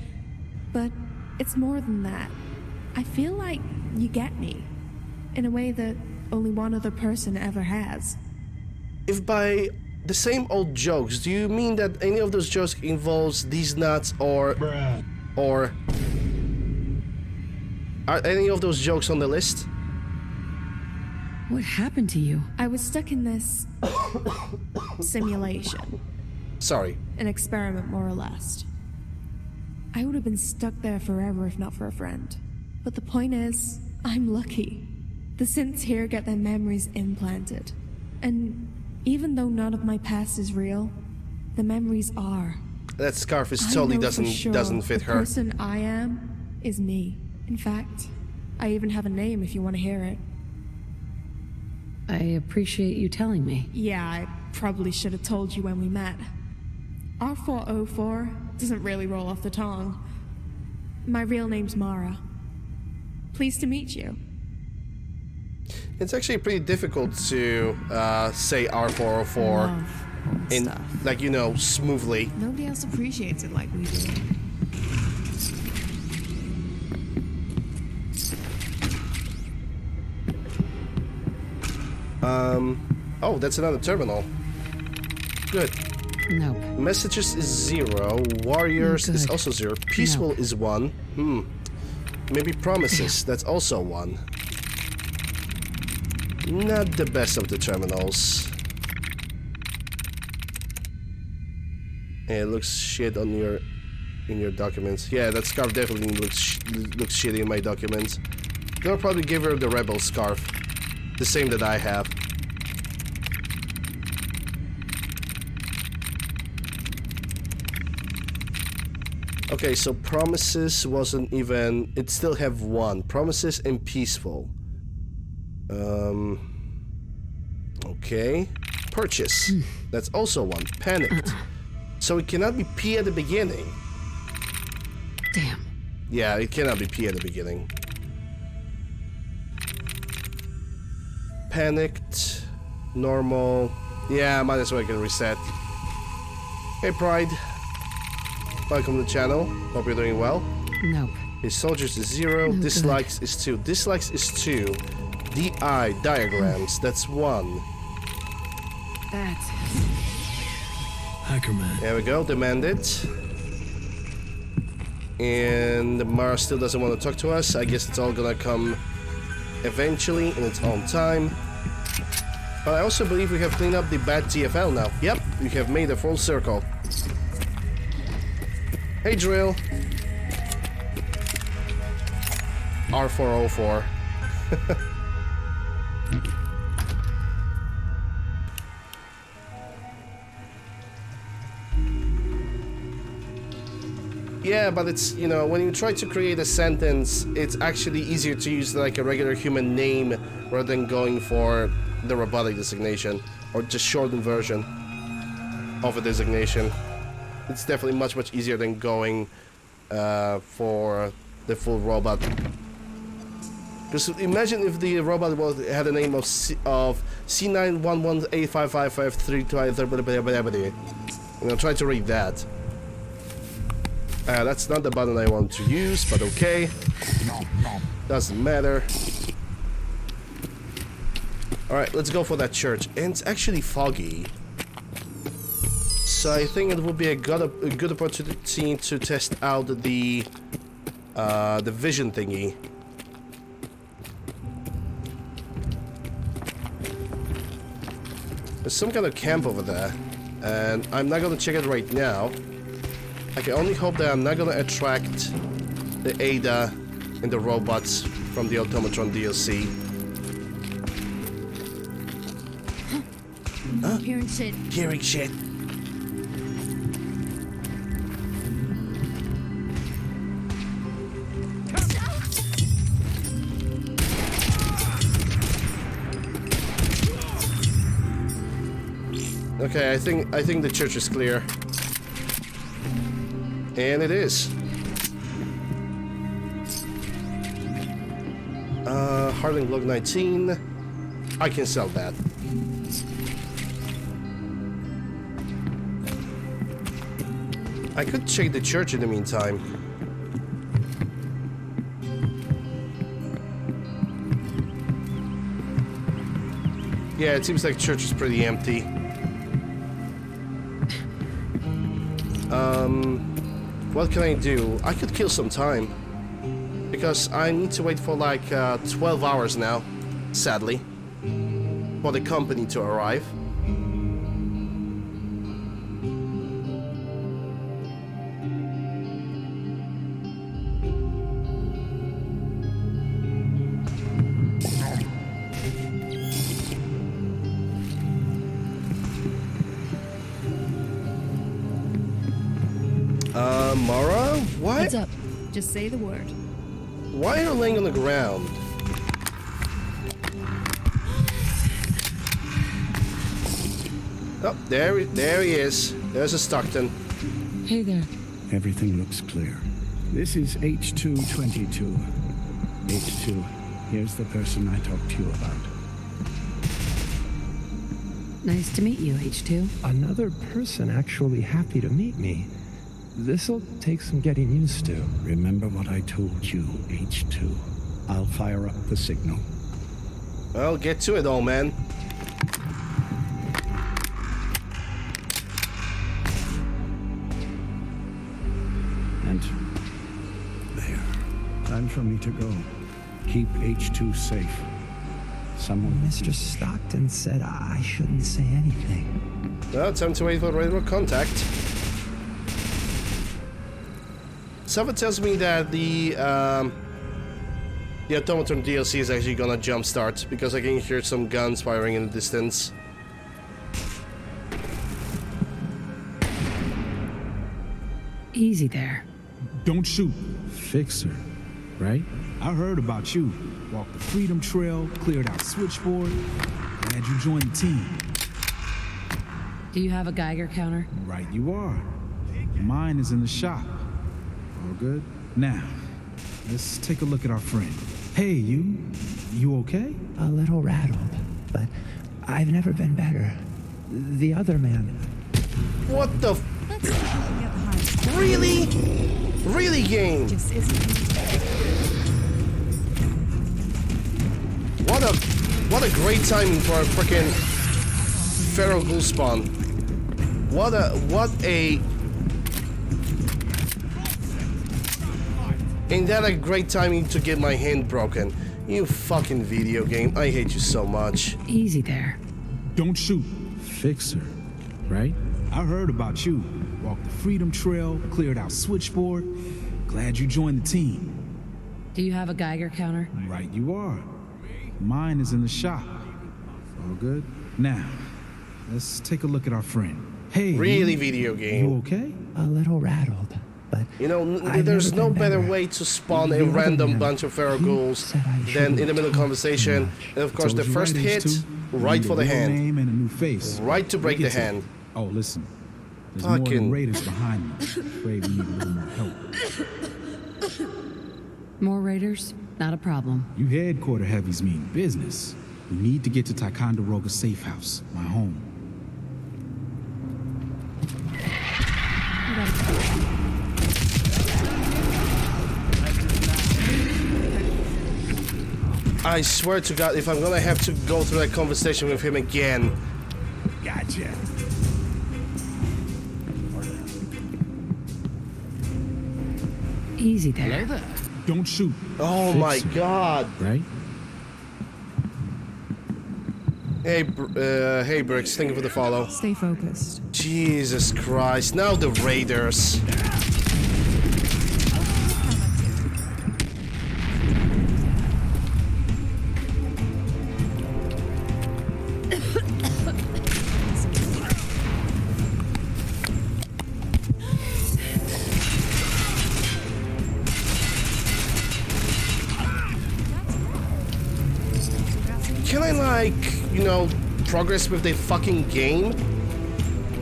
But it's more than that. I feel like you get me in a way that only one other person ever has. If by the same old jokes, do you mean that any of those jokes involves these nuts or are any of those jokes on the list? What happened to you? I was stuck in this simulation, Sorry. an experiment more or less. I would have been stuck there forever if not for a friend. But the point is, I'm lucky. The synths here get their memories implanted. And even though none of my past is real, the memories are. That scarf is I totally know for sure doesn't fit the her. person I am is me. In fact, I even have a name if you want to hear it. I appreciate you telling me. Yeah, I probably should have told you when we met. R404 doesn't really roll off the tongue. My real name's Mara. Pleased to meet you. It's actually pretty difficult to say R404 Love in, stuff. like, you know, smoothly. Nobody else appreciates it like we do. Oh, that's another terminal. Good. Nope. Messages is 0. Warriors is Good. also 0. Peaceful is 1. Maybe promises. That's also 1. Not the best of the terminals. Yeah, it looks shit on your documents. Yeah, that scarf definitely looks shitty in my documents. They'll probably give her the rebel scarf, the same that I have. Okay, so promises wasn't even. It still have 1. Promises and peaceful. Okay. Purchase. That's also 1. Panicked. So it cannot be P at the beginning. Damn. Yeah, it cannot be P at the beginning. Panicked. Normal. Yeah, might as well I can reset. Hey, Pride. Welcome to the channel. Hope you're doing well. Nope. His soldiers is 0. No Dislikes is 2. Dislikes is 2. DI diagrams. That's 1. That's Hacker man. There we go. Demand it. And Mara still doesn't want to talk to us. I guess it's all gonna come eventually in its own time. But I also believe we have cleaned up the bad TFL now. Yep, we have made a full circle. Hey, Drill. R404. Yeah, but it's, you know, when you try to create a sentence, it's actually easier to use like a regular human name rather than going for the robotic designation or just shortened version of a designation. It's definitely much easier than going for the full robot. Because imagine if the robot had a name of C911855553. You know, try to read that. That's not the button I want to use, but okay. Doesn't matter. Alright, let's go for that church. And it's actually foggy. So I think it would be a good opportunity to test out the vision thingy. There's some kind of camp over there, and I'm not gonna check it right now. I can only hope that I'm not gonna attract the Ada and the robots from the Automatron DLC. Hearing shit. Hearing shit. Okay, I think the church is clear. And it is. Harding Glock 19. I can sell that. I could check the church in the meantime. Yeah, it seems like church is pretty empty. What can I do? I could kill some time. Because I need to wait for like 12 hours now, sadly, for the company to arrive. Mara? Why? Heads up. Just say the word. Why are you laying on the ground? Oh, there he is. There's a Stockton. Hey there. Everything looks clear. This is H222. H2, here's the person I talked to you about. Nice to meet you, H2. Another person actually happy to meet me. This'll take some getting used to. Remember what I told you, H2. I'll fire up the signal. Well, get to it, old man. And there. Time for me to go. Keep H2 safe. Someone... Mr. Stockton said I shouldn't say anything. Well, time to wait for radar contact. Someone tells me that the Automatron DLC is actually gonna jumpstart because I can hear some guns firing in the distance. Easy there. Don't shoot. Fixer, right? I heard about you. Walked the Freedom Trail, cleared out Switchboard. Glad you joined the team. Do you have a Geiger counter? Right you are. Mine is in the shop. All good? Now, let's take a look at our friend. Hey, you okay? A little rattled, but I've never been better. The other man... What the Really? Really, game? What a great timing for a freaking feral ghoul spawn. What a Ain't that a great timing to get my hand broken? You fucking video game. I hate you so much. Easy there. Don't shoot. Fixer, right? I heard about you. Walked the Freedom Trail, cleared out Switchboard. Glad you joined the team. Do you have a Geiger counter? Right you are. Mine is in the shop. All good? Now, let's take a look at our friend. Hey, really, video game? You okay? A little rattled, but... You know, there's no better way to spawn a random bunch of feral ghouls than in the middle of conversation. And of course, the first hit, right for the hand. Name and a new face. Right to break the hand. Oh, listen. There's more than raiders behind me. Afraid we need a little more help. More raiders? Not a problem. You headquarter heavies mean business. We need to get to Ticonderoga Safe House, my home. I swear to God, if I'm gonna have to go through that conversation with him again. Gotcha. Easy there. Don't shoot. Oh my god. Right? Hey, hey, Bricks, thank you for the follow. Stay focused. Jesus Christ, now the Raiders. Can I, like, you know, progress with the fucking game?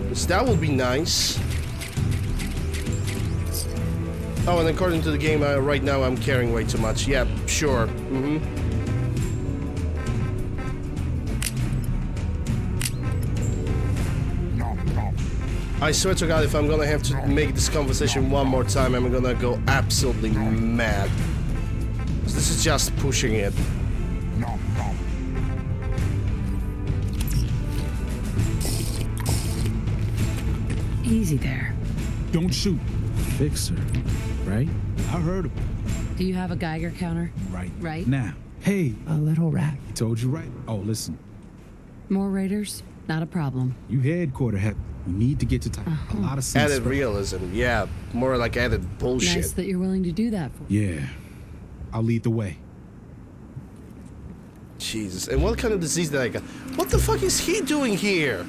'Cause that would be nice. Oh, and according to the game, right now I'm carrying way too much. Yeah, sure. I swear to God, if I'm gonna have to make this conversation one more time, I'm gonna go absolutely mad. This is just pushing it. Easy there. Don't shoot. Fixer, right? I heard him. Do you have a Geiger counter? Right now. Hey, A little rat. he told you right. Oh, listen. More raiders? Not a problem. You headquarter have. We need to get to time. A lot of sense. Added realism, yeah. More like added bullshit. Nice that you're willing to do that for me. Yeah. I'll lead the way. Jesus, and what kind of disease did I get? What the fuck is he doing here?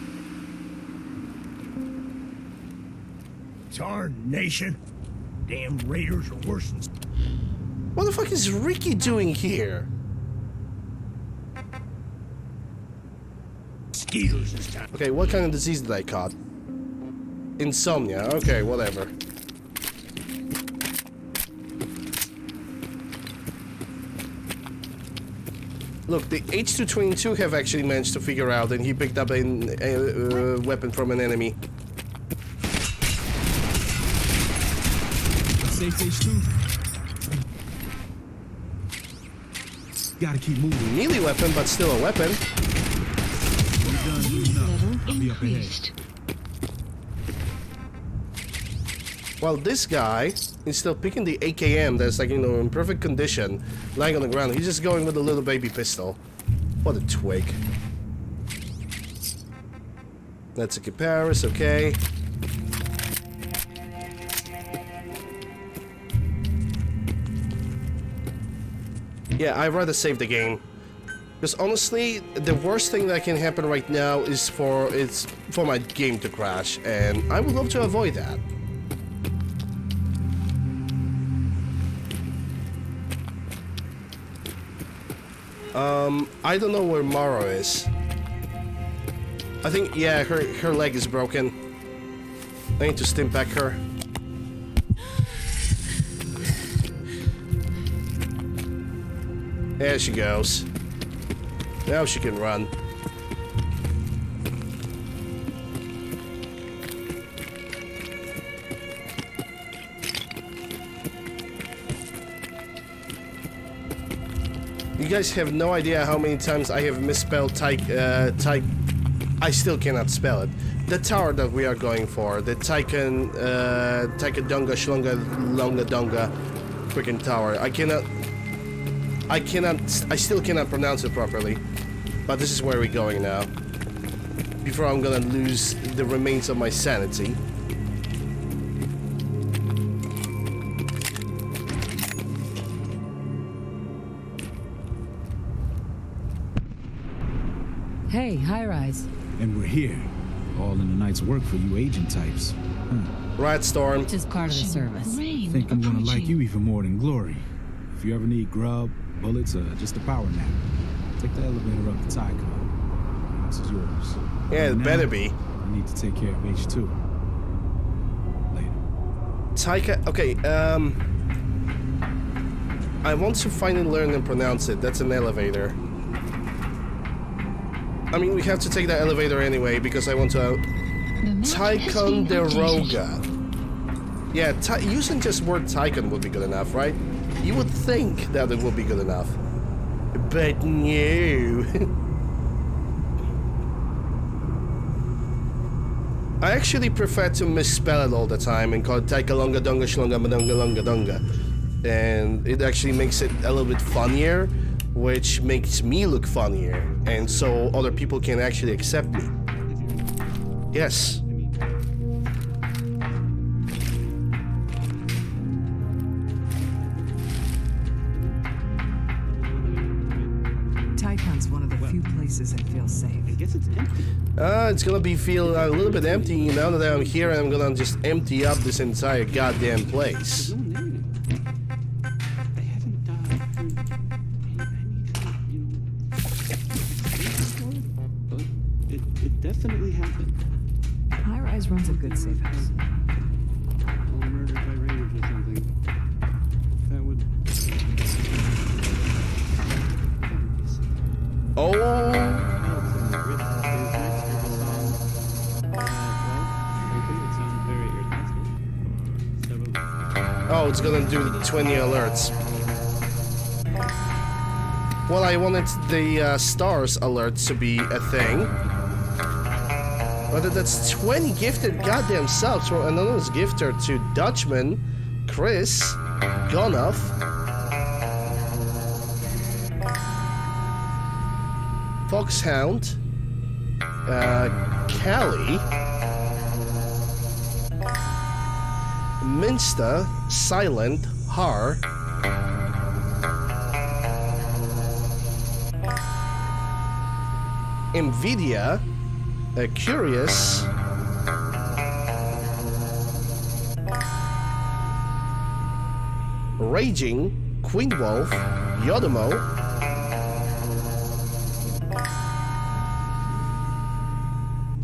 Tarnation. Damn raiders are worse than... What the fuck is Ricky doing here? Mosquitoes this time. Okay, what kind of disease did I caught? Insomnia, okay, whatever. Look, the H222 have actually managed to figure out, and he picked up a weapon from an enemy. Safe H2. Gotta keep moving. Melee weapon, but still a weapon. I'll be up ahead. While this guy is still picking the AKM that's, like, you know, in perfect condition, lying on the ground. He's just going with a little baby pistol. What a twig. That's a Paris, okay. Yeah, I'd rather save the game. Because honestly, the worst thing that can happen right now is for my game to crash, and I would love to avoid that. I don't know where Mara is. I think, yeah, her leg is broken. I need to stim pack her. There she goes. Now she can run. You guys have no idea how many times I have misspelled type. I still cannot spell it. The tower that we are going for, the Taikadunga Shlunga Longa Dunga freaking tower. I still cannot pronounce it properly. But this is where we're going now. Before I'm gonna lose the remains of my sanity. Hey, high rise. And we're here. All in the night's work for you agent types. Huh. Right, Storm. Just part of the service. I think I'm gonna like you even more than Glory. If you ever need grub, bullets, or just a power nap, take the elevator up the Tycon. This is yours. Yeah, it better be. I need to take care of H2. Later. Taika. Okay. I want to finally learn and pronounce it. That's an elevator. I mean, we have to take that elevator anyway because I want to. Ticonderoga. Yeah, using just word Tycon would be good enough, right? You would think that it would be good enough. But no. I actually prefer to misspell it all the time and call it Taikalonga Donga Shlonga Madonga Longa Donga. And it actually makes it a little bit funnier, which makes me look funnier, and so other people can actually accept me. Yes. Taikon's one of the few places I feel safe. I guess it's empty. It's gonna feel a little bit empty now that I'm here, and I'm gonna just empty up this entire goddamn place. It definitely happened. High Rise runs a good safe house. All murdered by raiders or something. That would. Oh. Oh, it's gonna do the 20 alerts. Well, I wanted the stars alerts to be a thing. But that's 20 gifted goddamn subs from anonymous gifter to Dutchman, Chris, Gonoff, Foxhound, Callie, Minster, Silent, Har, Nvidia, Curious, Raging, Queen Wolf, Yodomo,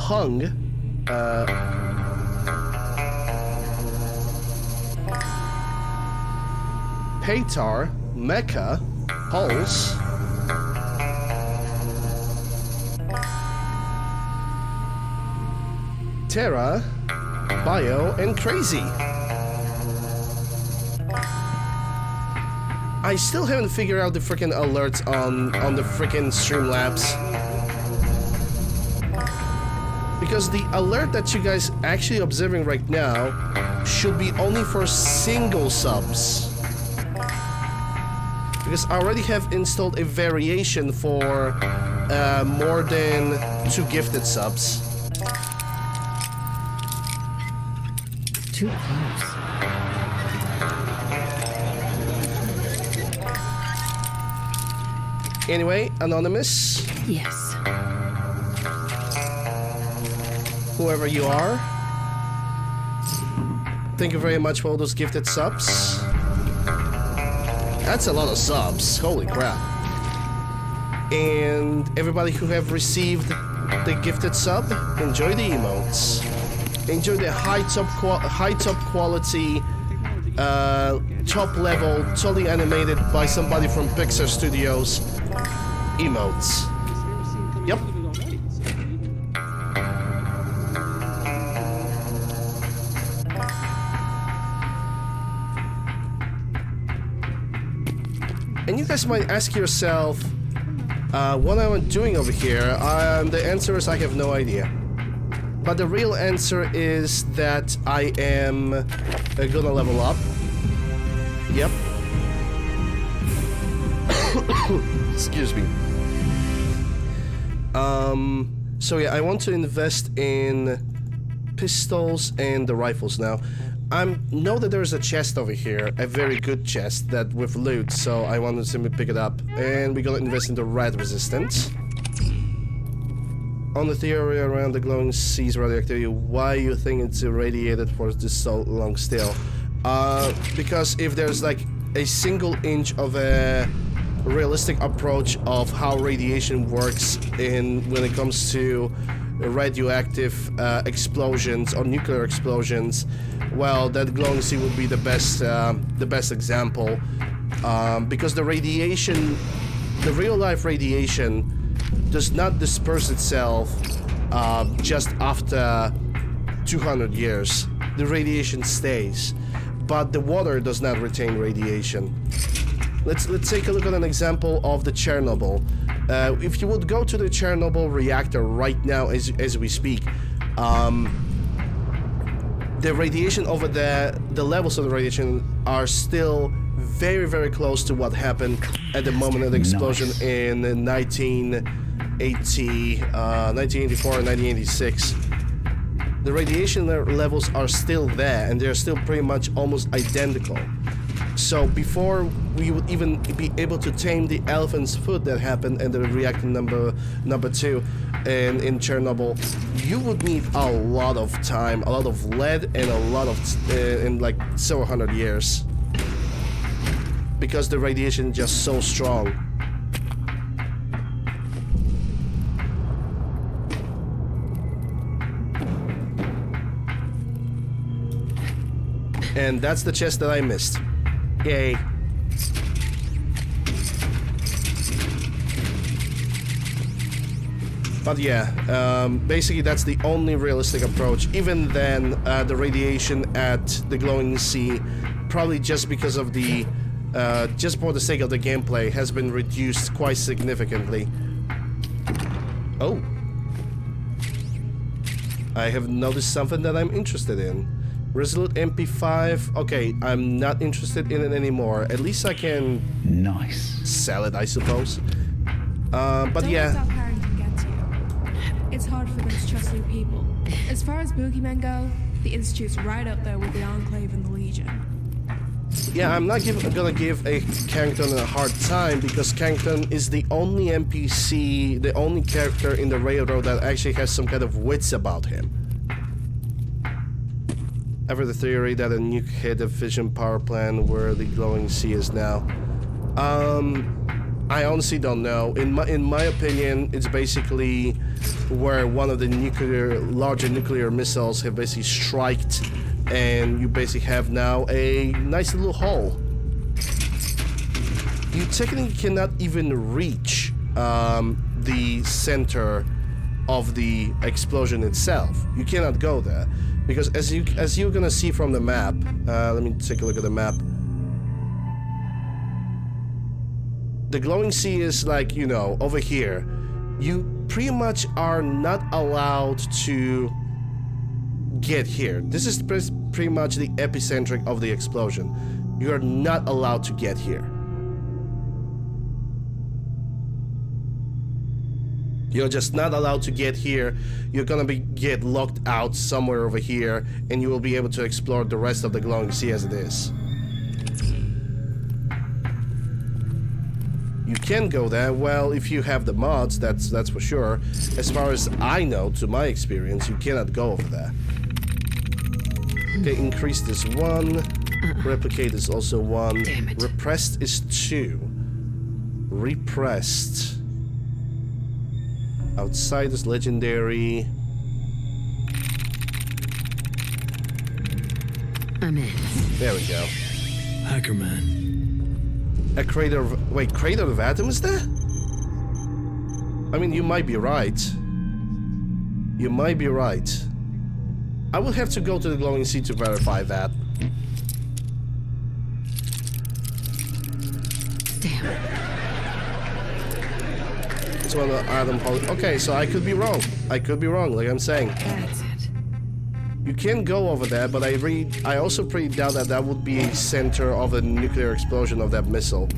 Hung, Paytar, Mecha, Pulse, Terra, Bio, and Crazy. I still haven't figured out the freaking alerts on the freaking Streamlabs. Because the alert that you guys actually observing right now should be only for single subs. Because I already have installed a variation for more than 2 gifted subs. Too close. Anyway, Anonymous. Yes. Whoever you are. Thank you very much for all those gifted subs. That's a lot of subs. Holy crap. And everybody who have received the gifted sub, enjoy the emotes. Enjoy the high top quality, top level, totally animated by somebody from Pixar Studios emotes. Yep. And you guys might ask yourself, what am I doing over here? The answer is I have no idea. But the real answer is that I am gonna level up. Yep. Excuse me. So yeah, I want to invest in pistols and the rifles now. I know that there's a chest over here, a very good chest that with loot, so I want to simply pick it up. And we're gonna invest in the rat resistance. On the theory around the glowing seas radioactivity, why you think it's irradiated for this so long still? Because if there's like a single inch of a realistic approach of how radiation works when it comes to radioactive explosions or nuclear explosions, well, that glowing sea would be the best example, because the radiation, the real life radiation, does not disperse itself just after 200 years. The radiation stays, but the water does not retain radiation. Let's take a look at an example of the Chernobyl. If you would go to the Chernobyl reactor right now as we speak, the radiation over there, the levels of the radiation are still very, very close to what happened at the moment of the explosion in 1984 and 1986. The radiation levels are still there, and they're still pretty much almost identical. So before we would even be able to tame the elephant's foot that happened in the reactor number 2 in Chernobyl, you would need a lot of time, a lot of lead, and a lot of in like several hundred years, because the radiation is just so strong. And that's the chest that I missed. Yay. But yeah, basically that's the only realistic approach. Even then, the radiation at the glowing sea, probably just because of the, just for the sake of the gameplay, has been reduced quite significantly. Oh. I have noticed something that I'm interested in. Resolute MP5. Okay, I'm not interested in it anymore. At least I can sell it, I suppose. But yeah. It's hard for them to trust new people. As far as boogeymen go, the Institute's right up there with the Enclave and the Legion. Yeah, I'm not gonna give a Carrington a hard time, because Carrington is the only NPC, the only character in the Railroad that actually has some kind of wits about him. I've heard the theory that a nuke hit a fission power plant where the glowing sea is now. I honestly don't know. In my opinion, it's basically where one of the larger nuclear missiles have basically striked, and you basically have now a nice little hole. You technically cannot even reach the center of the explosion itself. You cannot go there. Because as you're gonna see from the map, let me take a look at the map. The glowing sea is like, you know, over here. You pretty much are not allowed to get here. This is pretty much the epicenter of the explosion. You are not allowed to get here. You're just not allowed to get here. You're gonna get locked out somewhere over here, and you will be able to explore the rest of the glowing sea as it is. You can go there, well, if you have the mods, that's for sure. As far as I know, to my experience, you cannot go over there. Okay, increase this 1. Replicate is also 1. Repressed is 2. Repressed. Outside is legendary. I'm in. There we go. Hackerman. A crater of... Wait, crater of atoms there? I mean, you might be right. You might be right. I will have to go to the glowing sea to verify that. Damn it. It's one of the atom... Okay, so I could be wrong. I could be wrong, like I'm saying. That's it. You can go over there, but I also pretty doubt that that would be a center of a nuclear explosion of that missile.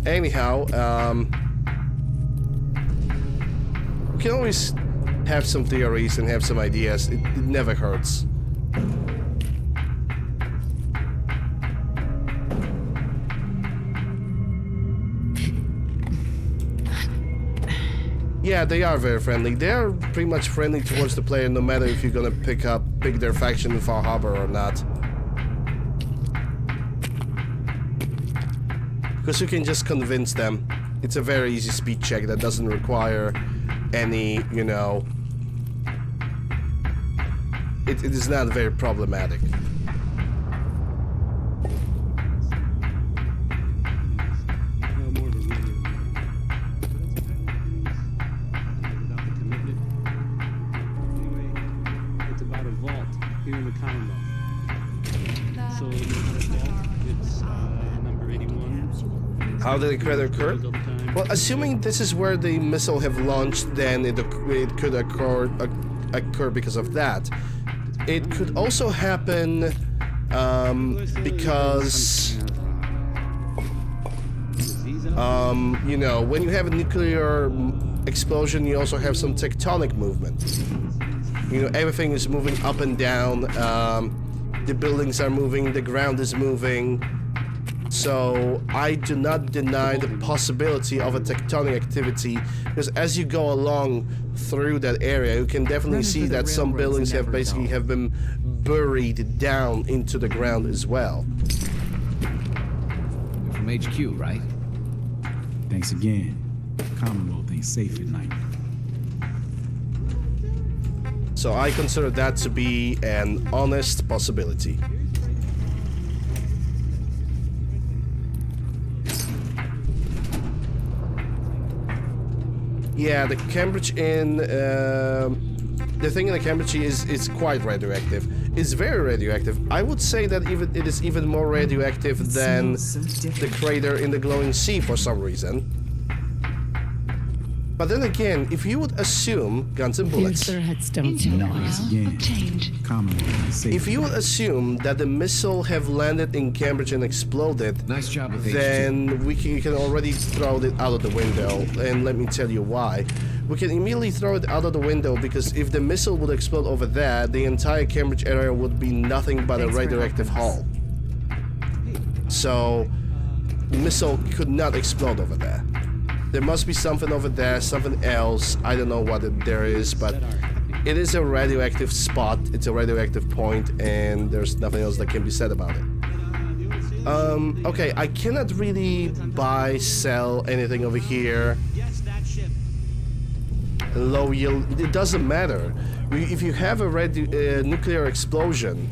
Anyhow, we can always have some theories and have some ideas. It never hurts. Yeah, they are very friendly. They are pretty much friendly towards the player, no matter if you're gonna pick their faction in Far Harbor or not. Because you can just convince them. It's a very easy speed check that doesn't require any, you know... It is not very problematic. How did the crater occur? Well, assuming this is where the missile have launched, then it could occur because of that. It could also happen because you know, when you have a nuclear explosion, you also have some tectonic movement. You know, everything is moving up and down. The buildings are moving, the ground is moving. So I do not deny the possibility of a tectonic activity, because as you go along through that area, you can definitely see that some buildings have basically been buried down into the ground as well. You're from HQ, right? Thanks again. Commonwealth ain't safe at night. So I consider that to be an honest possibility. Yeah, the Cambridge Inn, the thing in the Cambridge is quite radioactive. It's very radioactive. I would say that it is even more radioactive than the crater in the glowing sea for some reason. But then again, if you would assume guns and bullets, if you would assume that the missile have landed in Cambridge and exploded, nice job with then you can already throw it out of the window. And let me tell you why. We can immediately throw it out of the window because if the missile would explode over there, the entire Cambridge area would be nothing but a radioactive hull. So, the missile could not explode over there. There must be something over there, something else. I don't know what there is, but it is a radioactive spot. It's a radioactive point, and there's nothing else that can be said about it. Okay, I cannot really buy, sell anything over here. Low yield, it doesn't matter. If you have a nuclear explosion,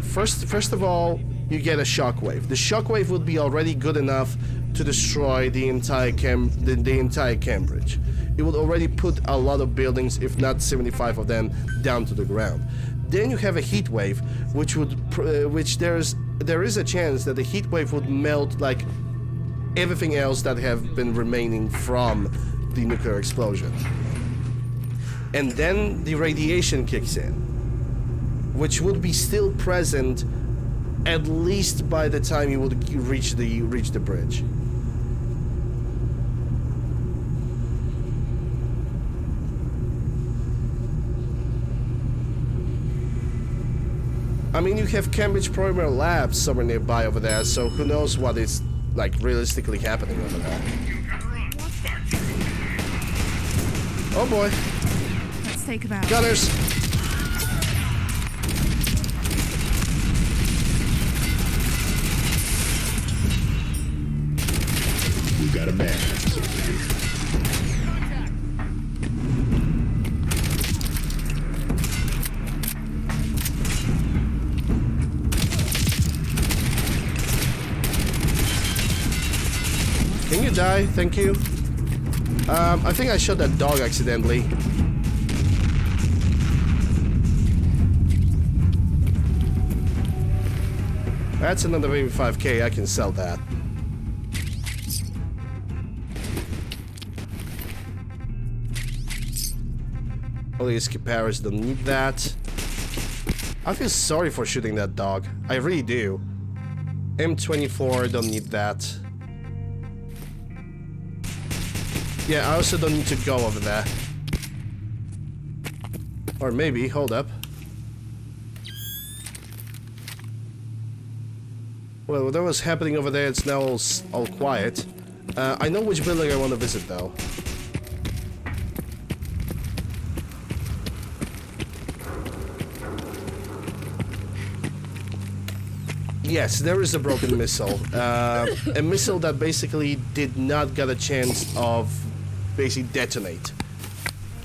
first of all, you get a shockwave. The shockwave would be already good enough to destroy the entire Cambridge. It would already put a lot of buildings, if not 75 of them, down to the ground. Then you have a heat wave, which there is a chance that the heat wave would melt like everything else that have been remaining from the nuclear explosion. And then the radiation kicks in, which would be still present at least by the time you would reach the bridge. I mean, you have Cambridge Primary Labs somewhere nearby over there, so who knows what is, like, realistically happening over there. Oh boy. Let's take him out. Gunners! We got a badass over here. Can you die? Thank you. I think I shot that dog accidentally. That's another 85k, I can sell that. All these Kiparis don't need that. I feel sorry for shooting that dog. I really do. M24, don't need that. Yeah, I also don't need to go over there. Or maybe, hold up. Well, whatever was happening over there, it's now all quiet. I know which building I want to visit, though. Yes, there is a broken missile. A missile that basically did not get a chance of basically detonate.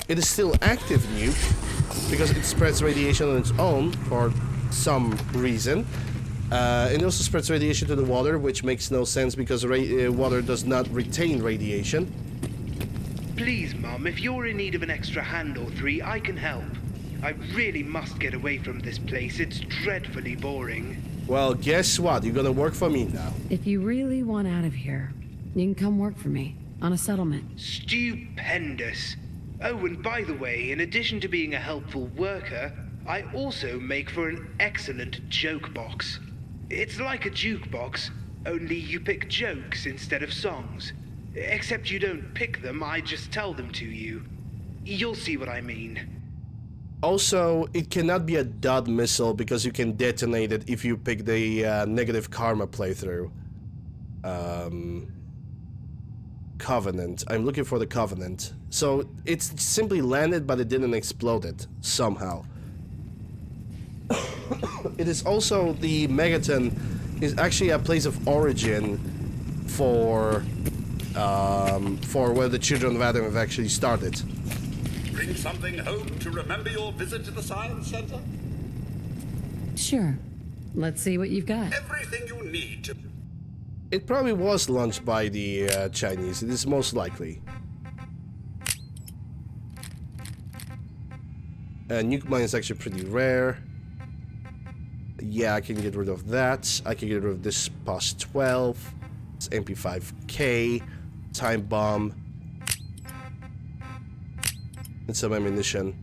It is still active nuke because it spreads radiation on its own for some reason. It also spreads radiation to the water, which makes no sense because water does not retain radiation. Please, Mum, if you're in need of an extra hand or three, I can help. I really must get away from this place. It's dreadfully boring. Well, guess what? You're gonna work for me now. If you really want out of here, you can come work for me on a settlement. Stupendous. Oh, and by the way, in addition to being a helpful worker, I also make for an excellent joke box. It's like a jukebox, only you pick jokes instead of songs. Except you don't pick them, I just tell them to you. You'll see what I mean. Also, it cannot be a dud missile because you can detonate it if you pick the negative karma playthrough. Covenant. I'm looking for the Covenant. So it's simply landed, but it didn't explode it somehow. It is also the Megaton is actually a place of origin for where the Children of Adam have actually started. Bring something home to remember your visit to the Science Center? Sure. Let's see what you've got. Everything you need to... It probably was launched by the Chinese. It is most likely. Nuke mine is actually pretty rare. Yeah, I can get rid of that. I can get rid of this POS 12. It's MP5K. Time bomb. And some ammunition.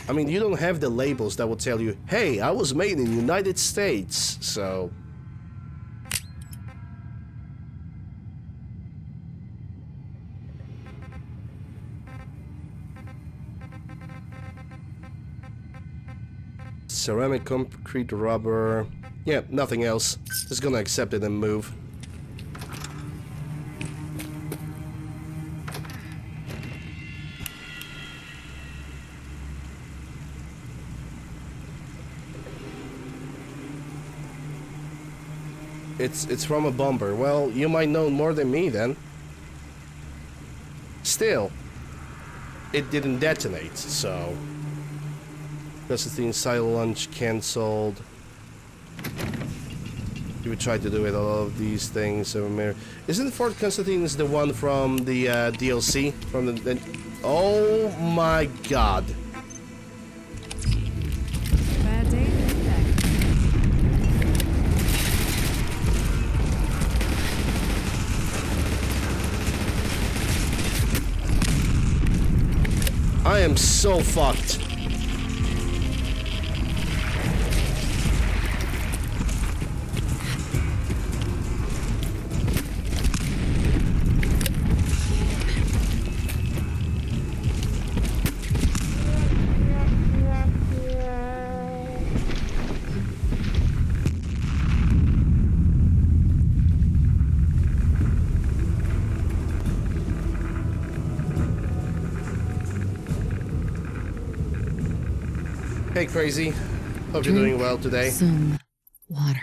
I mean, you don't have the labels that will tell you, hey, I was made in the United States, so... Ceramic, concrete, rubber... Yeah, nothing else. Just gonna accept it and move. It's from a bomber. Well, you might know more than me then. Still, it didn't detonate, so... Constantine side launch cancelled. You would try to do it, all of these things. Isn't Fort Constantine is the one from the DLC? From the... Oh my god. Bad day. I am so fucked. Hey, Crazy. Hope you're doing well today. Some water.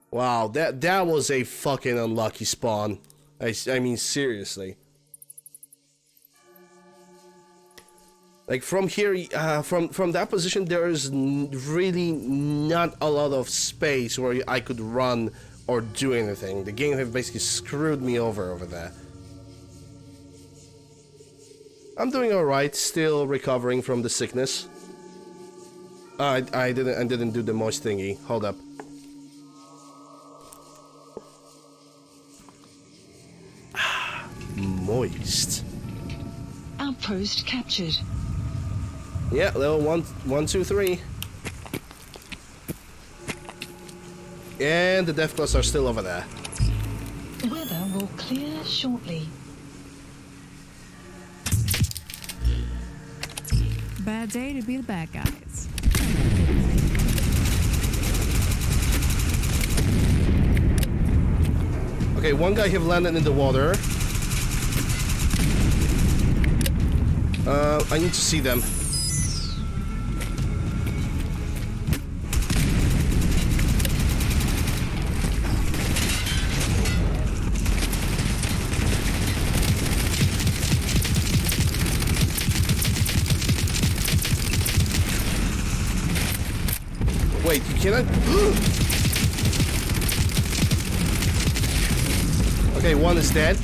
Wow, that was a fucking unlucky spawn. I mean, seriously. Like, from here, from that position, there is really not a lot of space where I could run or do anything. The game have basically screwed me over there. I'm doing alright, still recovering from the sickness. I didn't do the moist thingy. Hold up. Moist. Outpost captured. Yeah, level 1, 2, 3. And the death claws are still over there. Weather will clear shortly. Bad day to be the bad guys. Okay, one guy have landed in the water. I need to see them. Wait, you cannot... Okay, one is dead.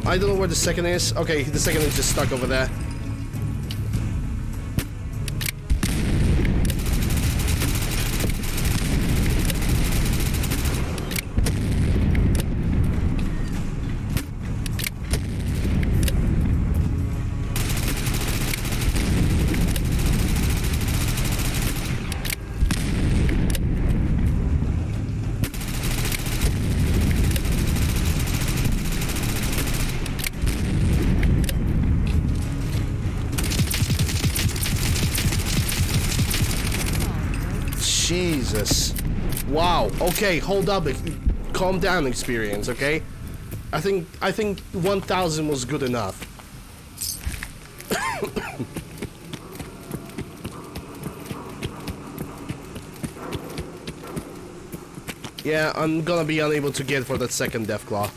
I don't know where the second is. Okay, the second is just stuck over there. Jesus. Wow. Okay, hold up. Calm down, experience, okay? I think 1000 was good enough. Yeah, I'm gonna be unable to get for that second Deathclaw.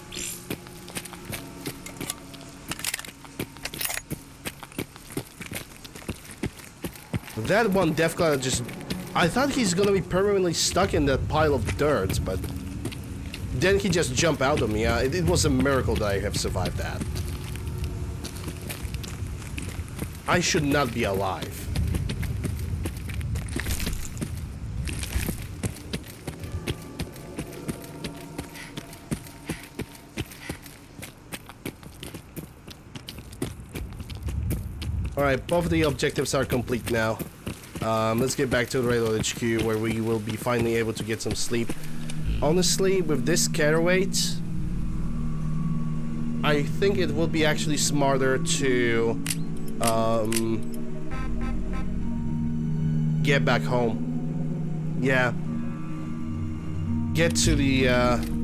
That one Deathclaw just... I thought he's gonna be permanently stuck in that pile of dirt, but... Then he just jumped out of me. It was a miracle that I have survived that. I should not be alive. Alright, both of the objectives are complete now. Let's get back to the Railroad HQ where we will be finally able to get some sleep. Honestly, with this carry weight, I think it would be actually smarter to get back home. Yeah. Get to the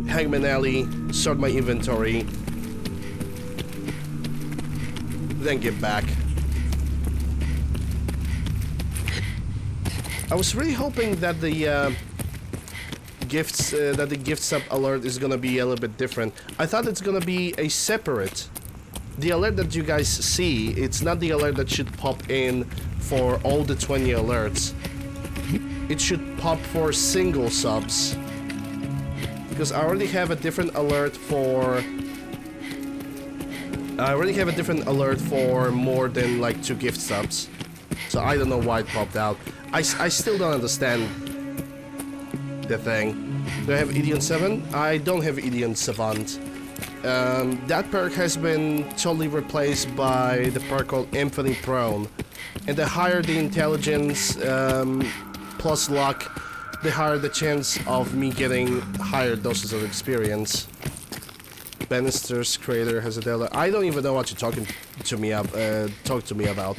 Hangman Alley, sort my inventory, then get back. I was really hoping that the gift sub alert is gonna be a little bit different. I thought it's gonna be a separate. The alert that you guys see, it's not the alert that should pop in for all the 20 alerts. It should pop for single subs. Because I already have a different alert for... more than like 2 gift subs. So I don't know why it popped out. I still don't understand the thing. Do I have Idiot 7? I don't have Idiot Savant. That perk has been totally replaced by the perk called Infinite Prone. And the higher the intelligence plus luck, the higher the chance of me getting higher doses of experience. Bannister's creator has a delta. I don't even know what you're talking to me about.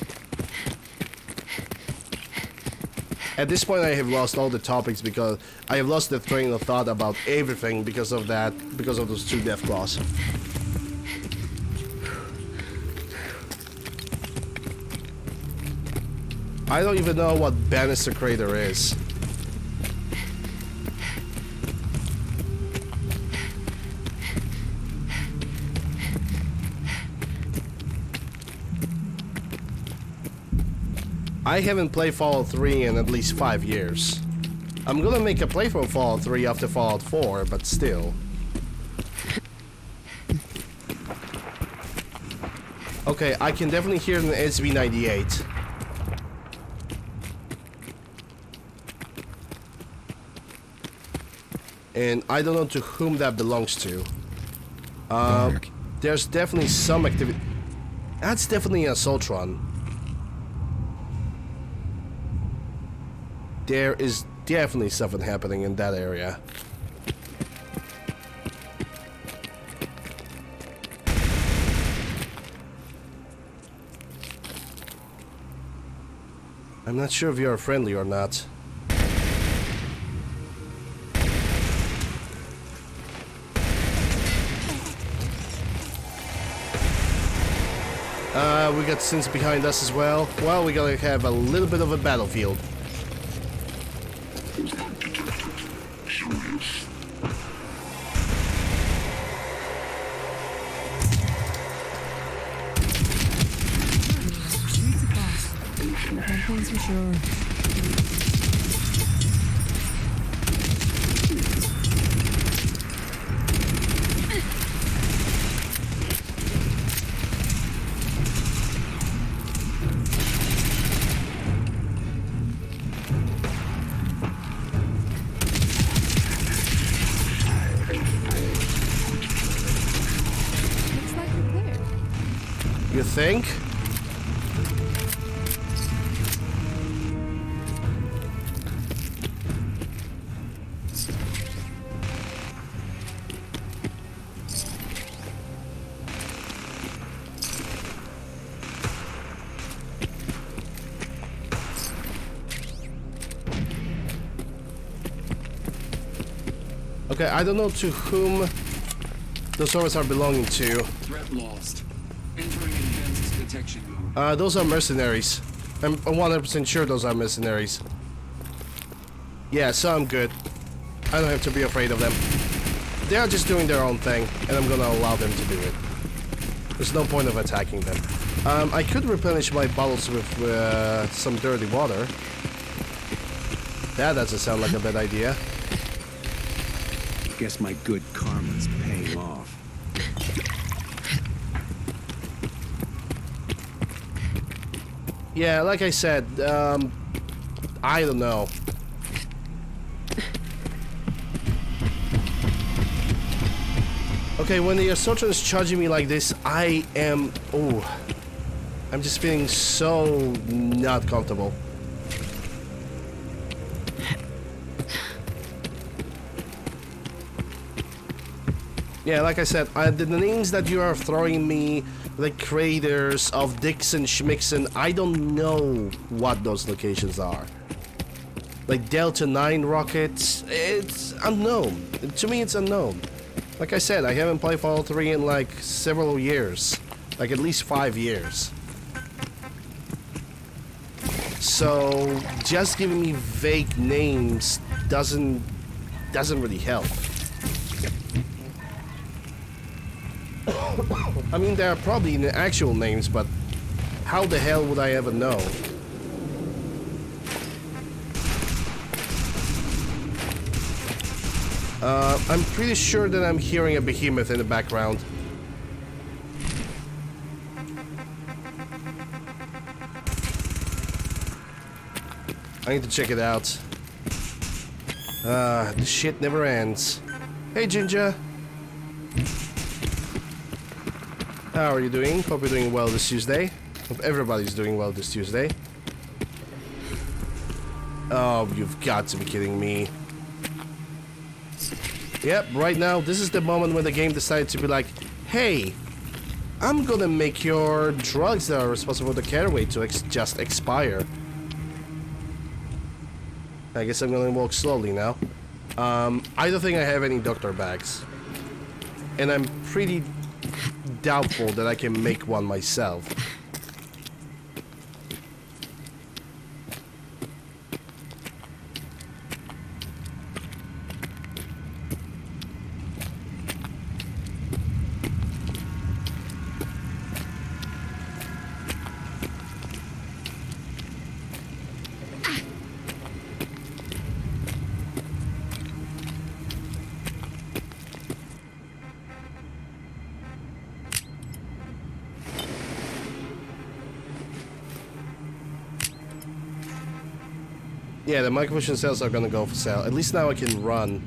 At this point, I have lost all the topics because I have lost the train of thought about everything because of that, because of those 2 Deathclaws. I don't even know what Bannister Crater is. I haven't played Fallout 3 in at least 5 years. I'm gonna make a playthrough of Fallout 3 after Fallout 4, but still. Okay, I can definitely hear an SV98. And I don't know to whom that belongs to. There's definitely some activity. That's definitely an assault run. There is definitely something happening in that area. I'm not sure if you're friendly or not. We got Sins behind us as well. Well, we're gonna have a little bit of a battlefield. Things for sure. Looks like we're clear. You think? Okay, I don't know to whom those servers are belonging to. Threat lost. Entering advanced detection mode. Those are mercenaries. I'm 100% sure those are mercenaries. Yeah, so I'm good. I don't have to be afraid of them. They are just doing their own thing, and I'm gonna allow them to do it. There's no point of attacking them. I could replenish my bottles with some dirty water. That doesn't sound like a bad idea. Guess my good karma's paying off. Yeah, like I said, I don't know. Okay, when the Assaulter is charging me like this, I am... Oh, I'm just feeling so not comfortable. Yeah, like I said, the names that you are throwing me, the creators of Dixon, Schmixon, I don't know what those locations are. Like Delta 9 rockets, it's unknown. To me, it's unknown. Like I said, I haven't played Fallout 3 in like several years. Like at least 5 years. So, just giving me vague names doesn't really help. I mean, there are probably the actual names, but how the hell would I ever know? I'm pretty sure that I'm hearing a behemoth in the background. I need to check it out. The shit never ends. Hey, Ginger. How are you doing? Hope you're doing well this Tuesday. Hope everybody's doing well this Tuesday. Oh, you've got to be kidding me. Yep, right now, this is the moment when the game decided to be like, hey, I'm gonna make your drugs that are responsible for the caraway to just expire. I guess I'm gonna walk slowly now. I don't think I have any doctor bags. And I'm pretty doubtful that I can make one myself. Yeah, the microvision cells are gonna go for sale. At least now I can run.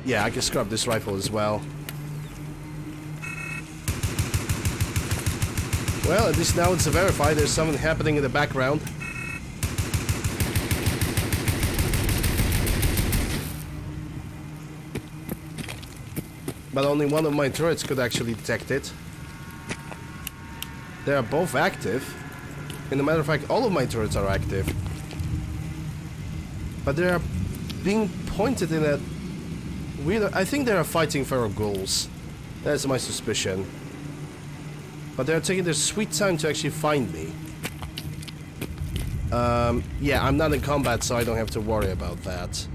Yeah, I can scrap this rifle as well. Well, at least now it's verified. There's something happening in the background. But only one of my turrets could actually detect it. They are both active. As a matter of fact, all of my turrets are active. But they are being pointed in a weird... I think they are fighting feral ghouls. That's my suspicion. But they are taking their sweet time to actually find me. Yeah, I'm not in combat, so I don't have to worry about that.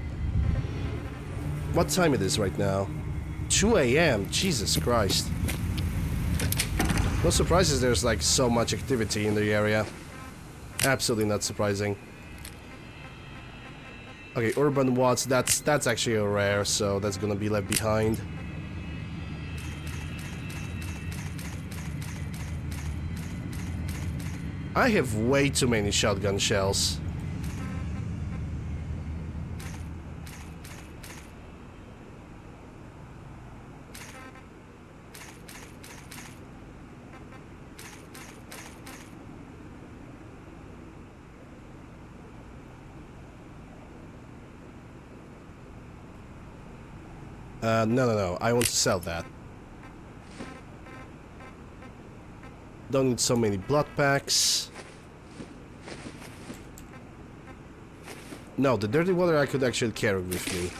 What time it is right now? 2 AM, Jesus Christ. No surprises there's like so much activity in the area. Absolutely not surprising. Okay, urban watts, that's actually a rare, so that's gonna be left behind. I have way too many shotgun shells. No, I want to sell that. Don't need so many blood packs. No, the dirty water I could actually carry with me.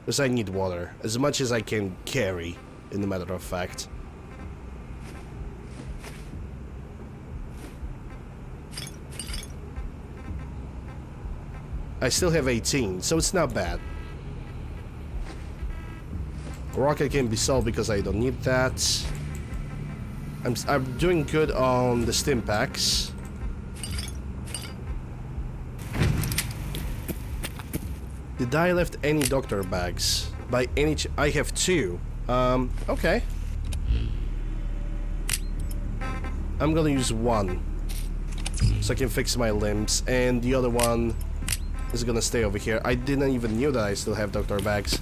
Because I need water. As much as I can carry, in a matter of fact. I still have 18, so it's not bad. Rocket can be solved because I don't need that. I'm doing good on the stim packs. Did I left any doctor bags? By any I have 2. Okay. I'm gonna use 1. So I can fix my limbs. And the other one is gonna stay over here. I didn't even knew that I still have doctor bags.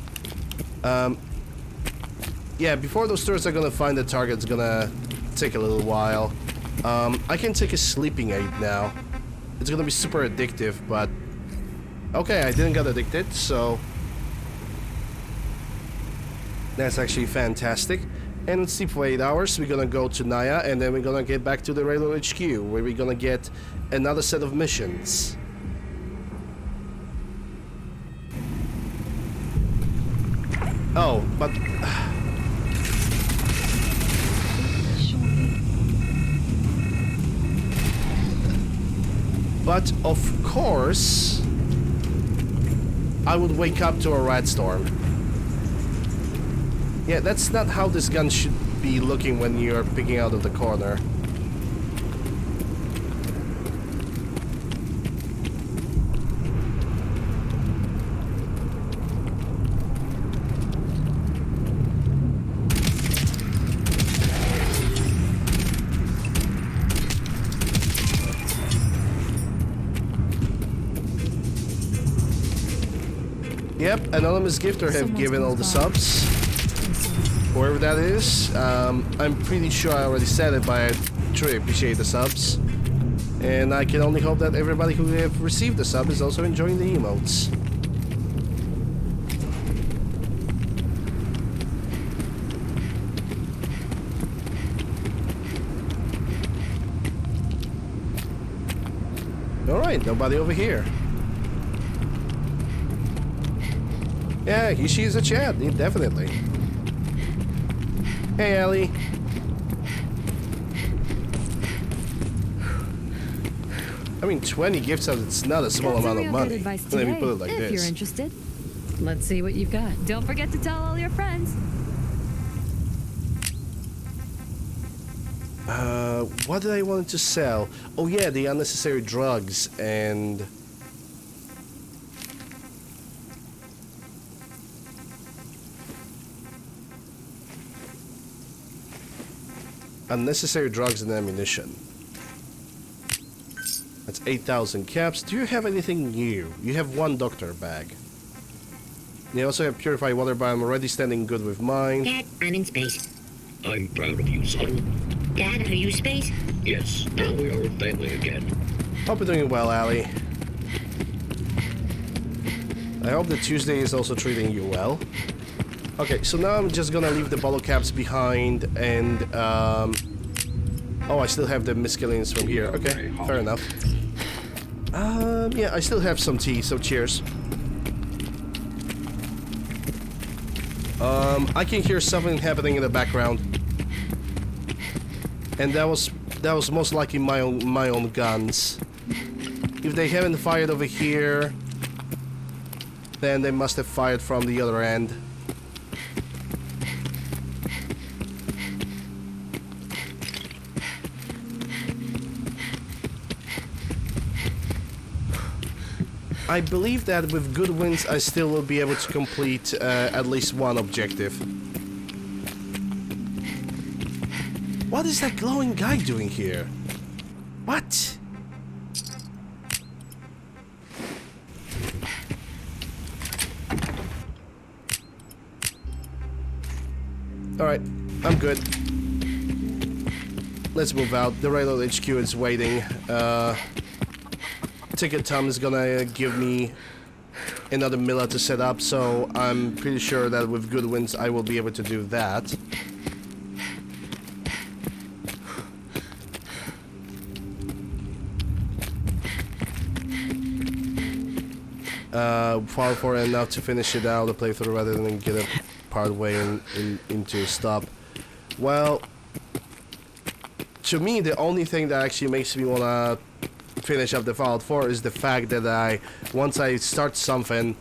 Yeah, before those turrets are gonna find the target, it's gonna take a little while. I can take a sleeping aid now. It's gonna be super addictive, but... Okay, I didn't get addicted, so... That's actually fantastic. And let's sleep for 8 hours. We're gonna go to Naya, and then we're gonna get back to the Railroad HQ, where we're gonna get another set of missions. Oh, but... But, of course... I would wake up to a rat storm. Yeah, that's not how this gun should be looking when you're picking out of the corner. Yep, anonymous gifter have given all the subs. Whoever that is, I'm pretty sure I already said it, but I truly appreciate the subs. And I can only hope that everybody who have received the sub is also enjoying the emotes. Alright, nobody over here. Yeah, she's a chat, definitely. Hey, Ellie. I mean, 20 gifts, it's not a small amount of money. Let me put it like this. If you're interested, let's see what you've got. Don't forget to tell all your friends. What did I want to sell? Oh yeah, the unnecessary drugs and... Unnecessary drugs and ammunition. That's 8,000 caps. Do you have anything new? You have 1 doctor bag. You also have purified water, but I'm already standing good with mine. Dad, I'm in space. I'm proud of you, son. Dad, are you space? Yes, now we are a family again. Hope you're doing well, Allie. I hope that Tuesday is also treating you well. Okay, so now I'm just gonna leave the bottle caps behind and, oh, I still have the miscellaneous from here. Okay, fair enough. Yeah, I still have some tea, so cheers. I can hear something happening in the background. And that was most likely my own guns. If they haven't fired over here, then they must have fired from the other end. I believe that with good wins, I still will be able to complete at least 1 objective. What is that glowing guy doing here? What? Alright, I'm good. Let's move out. The Railroad HQ is waiting. Ticket Tom is gonna give me another Miller to set up, so I'm pretty sure that with good wins I will be able to do that. Fallout 4 enough to finish it out, the playthrough, rather than get a part way into a stop? Well, to me, the only thing that actually makes me wanna finish up the Fallout 4 is the fact that once I start something,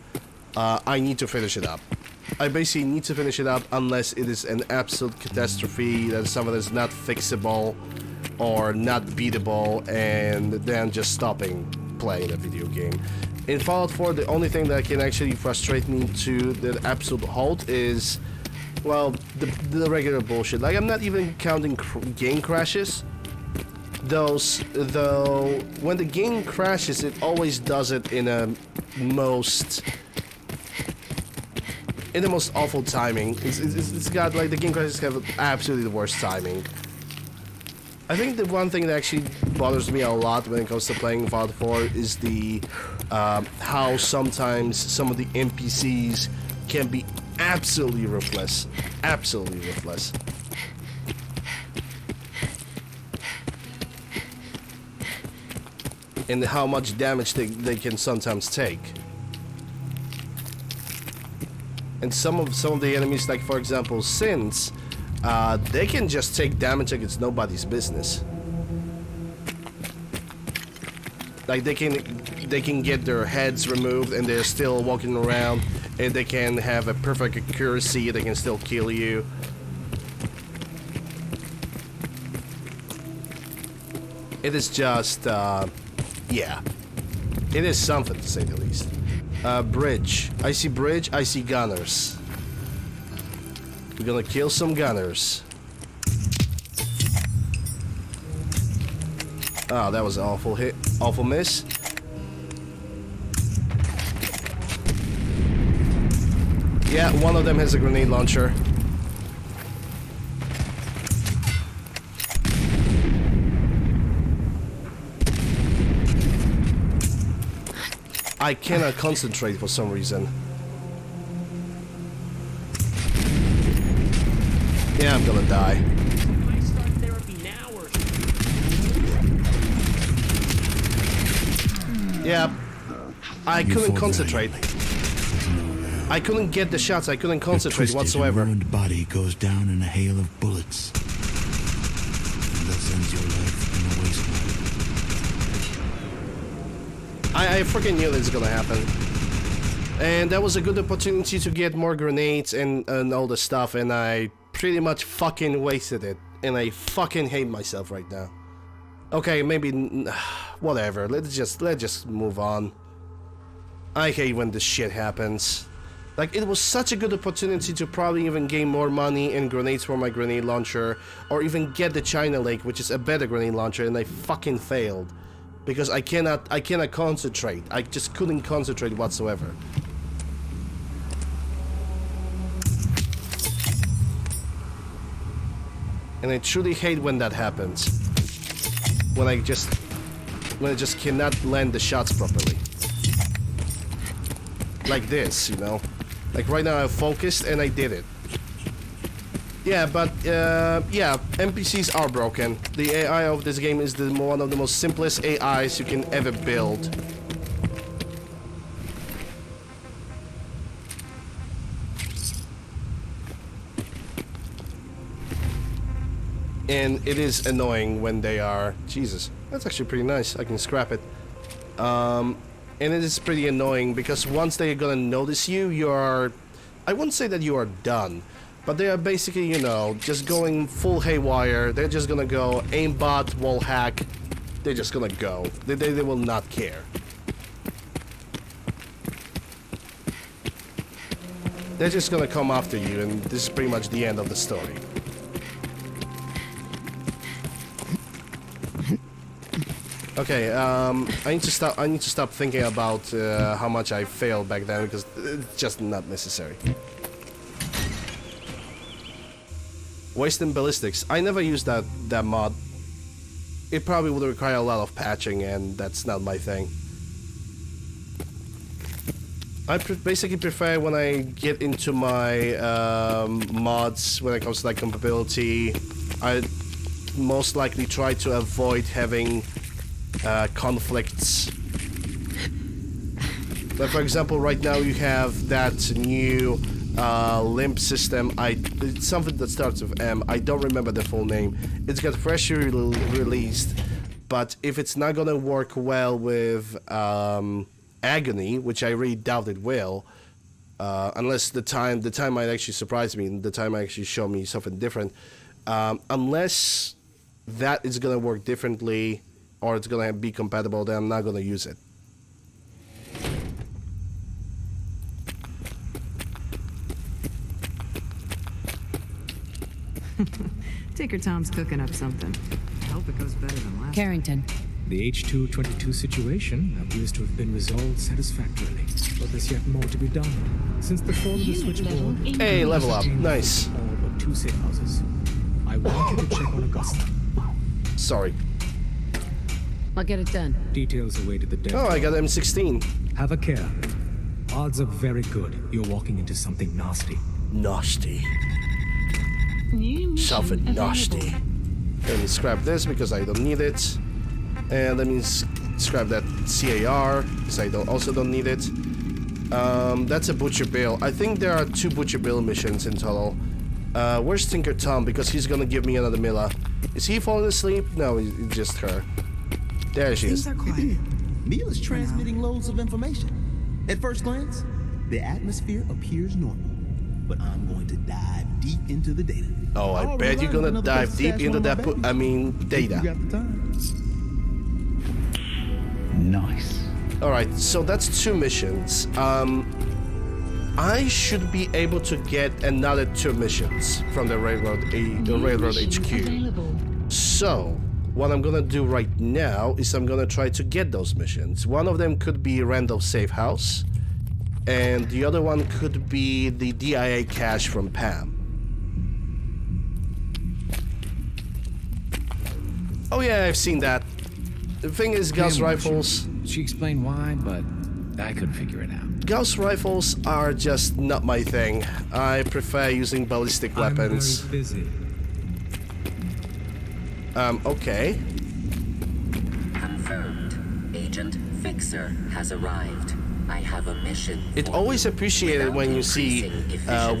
I need to finish it up. I basically need to finish it up unless it is an absolute catastrophe, that something that's not fixable or not beatable, and then just stopping playing the video game. In Fallout 4, the only thing that can actually frustrate me to the absolute halt is, well, the regular bullshit. Like, I'm not even counting game crashes. Though when the game crashes, it always does it in the most awful timing. It's got, like, the game crashes have absolutely the worst timing. I think the one thing that actually bothers me a lot when it comes to playing Fallout 4 is the how sometimes some of the NPCs can be absolutely ruthless. Absolutely ruthless. And how much damage they can sometimes take. And some of the enemies, like for example Synths, they can just take damage like it's nobody's business. Like they can get their heads removed and they're still walking around, and they can have a perfect accuracy, they can still kill you. It is just, yeah. It is something, to say the least. Bridge. I see bridge, I see gunners. We're gonna kill some gunners. Oh, that was an awful hit. Awful miss. Yeah, one of them has a grenade launcher. I cannot concentrate for some reason. Yeah, I'm gonna die. Yeah, I couldn't concentrate. I couldn't get the shots. I couldn't concentrate whatsoever. Your ruined body goes down in a hail of bullets. And thus ends your life in a wasteland. I freaking knew this was gonna happen. And that was a good opportunity to get more grenades and all the stuff, and I pretty much fucking wasted it. And I fucking hate myself right now. Okay, maybe whatever. Let's just move on. I hate when this shit happens. Like, it was such a good opportunity to probably even gain more money and grenades for my grenade launcher, or even get the China Lake, which is a better grenade launcher, and I fucking failed. Because I cannot concentrate. I just couldn't concentrate whatsoever. And I truly hate when that happens. When I just cannot land the shots properly. Like this, you know? Like right now I focused and I did it. Yeah, but yeah, NPCs are broken. The AI of this game is one of the most simplest AIs you can ever build. And it is annoying when they are... Jesus, that's actually pretty nice. I can scrap it. And it is pretty annoying because once they're gonna notice you, you're... I wouldn't say that you are done. But they are basically, you know, just going full haywire. They're just gonna go aimbot, wall hack. They're just gonna go. They will not care. They're just gonna come after you, and this is pretty much the end of the story. Okay, I need to stop thinking about how much I failed back then, because it's just not necessary. Wasting ballistics. I never used that mod. It probably would require a lot of patching, and that's not my thing. I basically prefer when I get into my mods, when it comes to like compatibility, I most likely try to avoid having conflicts But for example, right now you have that new limp system. It's something that starts with M. I don't remember the full name. It's got freshly released, but if it's not gonna work well with Agony, which I really doubt it will, unless the time might actually surprise me, and the time might actually show me something different. Unless that is gonna work differently or it's gonna be compatible, then I'm not gonna use it. Tinker Tom's cooking up something. I hope it goes better than last. Carrington. The H222 situation appears to have been resolved satisfactorily, but there's yet more to be done. Since the fall of the switchboard... Hey, level up. Nice. All but 2 safe houses. I want you to check on Augusta. Sorry. I'll get it done. Details awaited the dead. Oh, I got M16. Have a care. Odds are very good you're walking into something nasty. Nasty. New Something mission nasty. Let me scrap this because I don't need it. And let me scrap that CAR because I also don't need it. That's a Butcher Bill. I think there are 2 Butcher Bill missions in total. Where's Tinker Tom? Because he's gonna give me another Mila. Is he falling asleep? No, it's just her. There she is. Things are quiet. Mila's transmitting loads of information. At first glance, the atmosphere appears normal. But I'm going to dive deep into the data. Oh, I bet you're gonna dive deep into that data. You got the time. Nice. Alright, so that's 2 missions. I should be able to get another 2 missions from the Railroad HQ. available. So, what I'm gonna do right now is I'm gonna try to get those missions. One of them could be Randall's safe house, and the other one could be the DIA cache from Pam. Oh yeah, I've seen that. The thing is, Gauss rifles... She explained why, but I couldn't figure it out. Gauss rifles are just not my thing. I prefer using ballistic weapons. I'm very busy. Okay. Confirmed. Agent Fixer has arrived. I have a mission. It's always appreciated when you see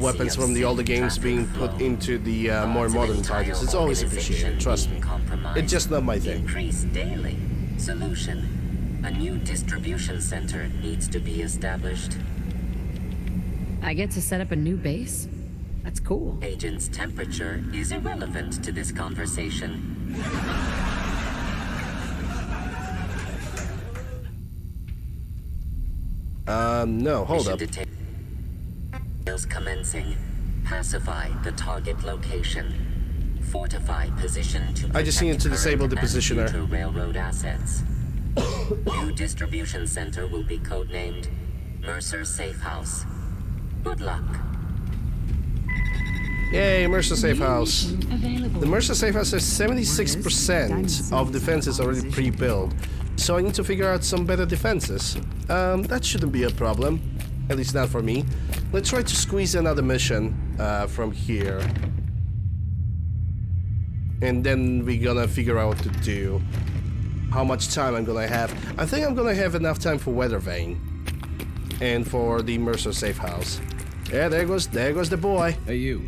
weapons from the older games being put into the more modern titles. It's always appreciated, trust me. It's just not my thing. Increase daily. Solution. A new distribution center needs to be established. I get to set up a new base? That's cool. Agent's temperature is irrelevant to this conversation. No, hold up. Details commencing. Pacify the target location. Fortify position to I just need to disable the positioner. Railroad assets. New distribution center will be codenamed Mercer Safe House. Good luck. Yay, Mercer Safe House. The Mercer Safe House has 76% of defenses already pre-built, so I need to figure out some better defenses. That shouldn't be a problem, at least not for me. Let's try to squeeze another mission from here. And then we're gonna figure out what to do. How much time I'm gonna have. I think I'm gonna have enough time for Weather Vane. And for the Mercer Safe House. Yeah, there goes the boy. Hey you.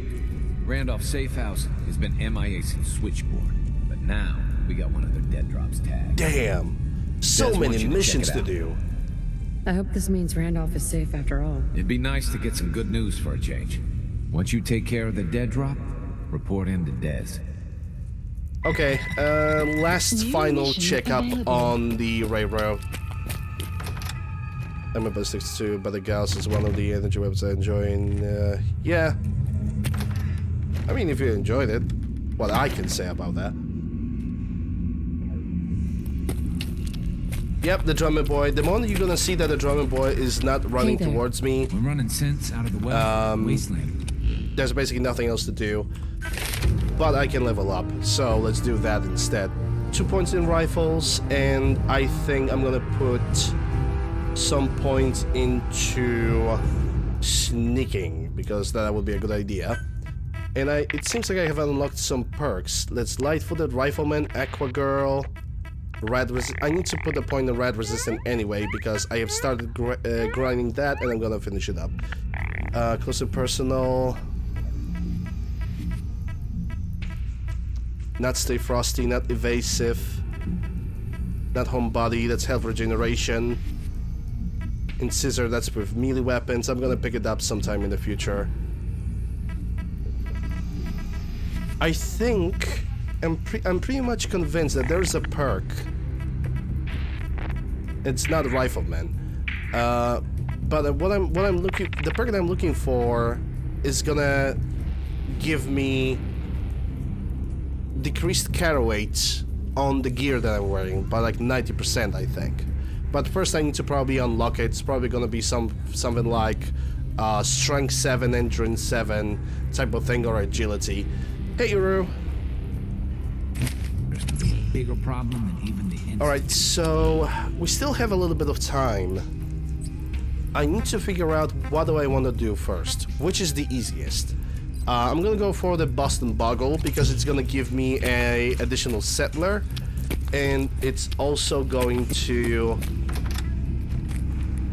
Randolph's safe house has been MIA since switchboard, but now we got one of their dead drops tagged. Damn, so many missions to do. I hope this means Randolph is safe after all. It'd be nice to get some good news for a change. Once you take care of the dead drop, report in to Dez. Okay, last final checkup on the railroad. I'm a ballistics too, but the Gauss is one of the energy weapons I enjoy. And yeah. I mean, if you enjoyed it, what I can say about that. Yep, the drumming boy. The moment you're gonna see that the drumming boy is not running towards me, we're running sense out of the wasteland. There's basically nothing else to do. But I can level up, so let's do that instead. 2 points in rifles, and I think I'm gonna put some points into sneaking, because that would be a good idea. And it seems like I have unlocked some perks. Let's light-footed rifleman, aqua girl. I need to put a point in red resistant anyway because I have started grinding that and I'm gonna finish it up. Close to personal. Not stay frosty, not evasive. Not homebody, that's health regeneration. Incisor, that's with melee weapons. I'm gonna pick it up sometime in the future. I think I'm pretty much convinced that there's a perk. It's not Rifleman, but the perk that I'm looking for is gonna give me decreased carry weight on the gear that I'm wearing by like 90%, I think. But first I need to probably unlock it. It's probably gonna be something like Strength 7, Endurance 7 type of thing, or Agility. Hey, Uru. Bigger problem than even the insect. Alright, so we still have a little bit of time. I need to figure out what do I want to do first, which is the easiest. I'm gonna go for the Boston Bugle because it's gonna give me a additional settler, and it's also going to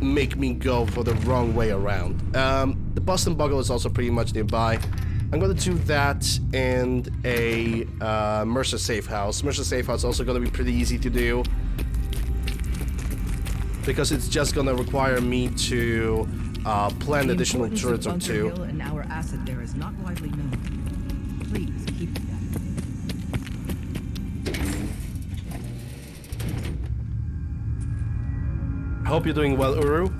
make me go for the wrong way around. The Boston Bugle is also pretty much nearby. I'm gonna do that and a Mercer Safe House. Mercer Safe House is also gonna be pretty easy to do because it's just gonna require me to plant additional turrets or two. And our asset there is not widely known. Please keep it I hope you're doing well, Uru.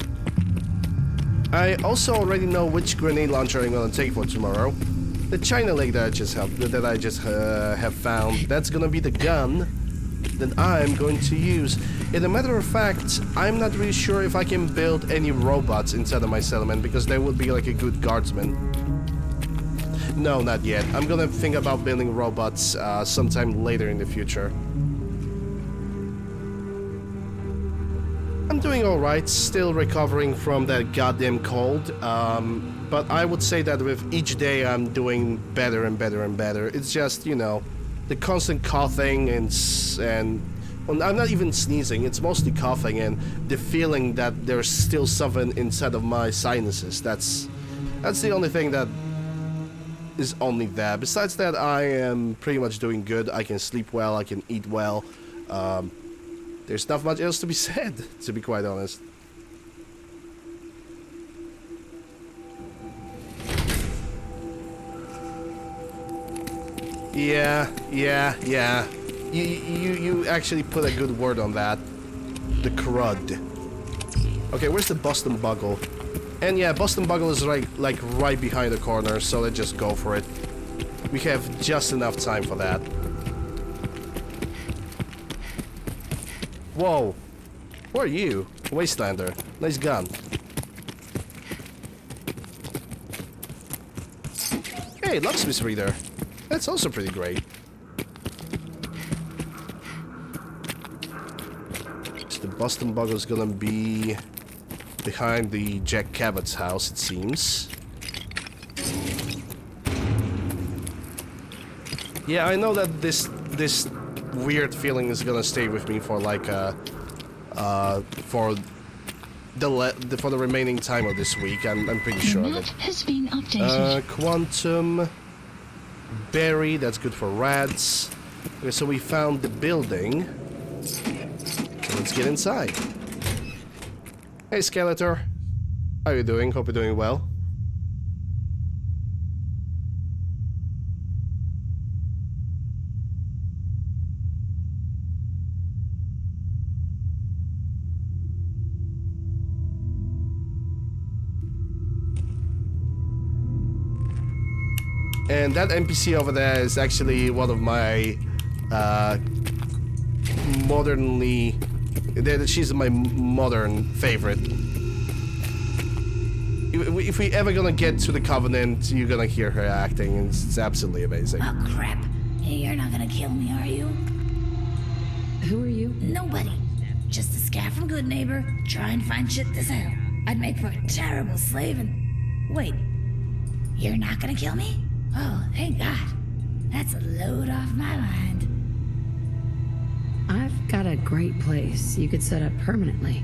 I also already know which grenade launcher I'm gonna take for tomorrow. The China Lake that I just have found. That's gonna be the gun that I'm going to use. In a matter of fact, I'm not really sure if I can build any robots inside of my settlement because they would be like a good guardsman. No, not yet. I'm gonna think about building robots sometime later in the future. I'm doing alright, still recovering from that goddamn cold, but I would say that with each day I'm doing better and better and better. It's just, you know, the constant coughing and well, I'm not even sneezing, it's mostly coughing and the feeling that there's still something inside of my sinuses. That's the only thing that is only there. Besides that, I am pretty much doing good. I can sleep well, I can eat well. There's not much else to be said, to be quite honest. Yeah. You actually put a good word on that. The crud. Okay, where's the Boston Bugle? And yeah, Boston Bugle is like right behind the corner, so let's just go for it. We have just enough time for that. Whoa. Who are you? Wastelander. Nice gun. Hey, Locksmith Reader. That's also pretty great. So the Boston Bugle is gonna be behind the Jack Cabot's house, it seems. Yeah, I know that this weird feeling is gonna stay with me for like for the remaining time of this week. I'm pretty sure of it. Has been updated. Quantum berry, that's good for rats. Okay, so we found the building. So let's get inside. Hey, Skeletor. How are you doing? Hope you're doing well. And that NPC over there is actually one of my she's my modern favorite. If we ever gonna get to the Covenant, you're gonna hear her acting, and it's absolutely amazing. Oh crap. Hey, you're not gonna kill me, are you? Who are you? Nobody. Just a scat from Good Neighbor, trying to find shit to sell. I'd make for a terrible slave and... Wait. You're not gonna kill me? Oh, thank God. That's a load off my mind. I've got a great place you could set up permanently.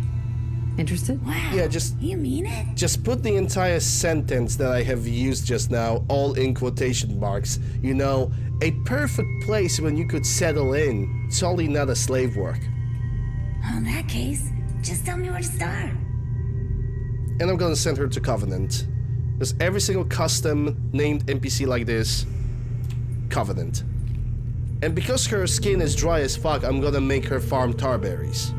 Interested? Wow. Yeah, just... You mean it? Just put the entire sentence that I have used just now, all in quotation marks. You know, a perfect place when you could settle in. Totally not a slave work. Well, in that case, just tell me where to start. And I'm gonna send her to Covenant. Because every single custom named NPC like this, Covenant. And because her skin is dry as fuck, I'm gonna make her farm tarberries.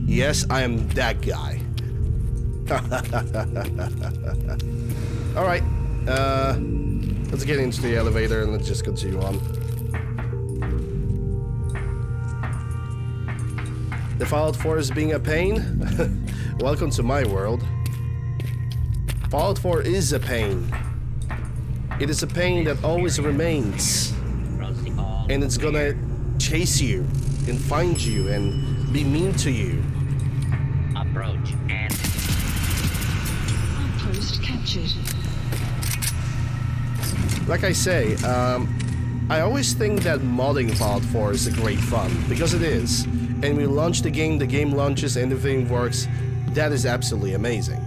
Yes, I am that guy. Alright, let's get into the elevator and let's just continue on. The Fallout 4 is being a pain? Welcome to my world. Fallout 4 is a pain. It is a pain that always remains. And it's gonna chase you and find you and be mean to you. Approach and... Outpost captured. Like I say, I always think that modding Fallout 4 is a great fun, because it is. And we launch the game launches, and everything works. That is absolutely amazing.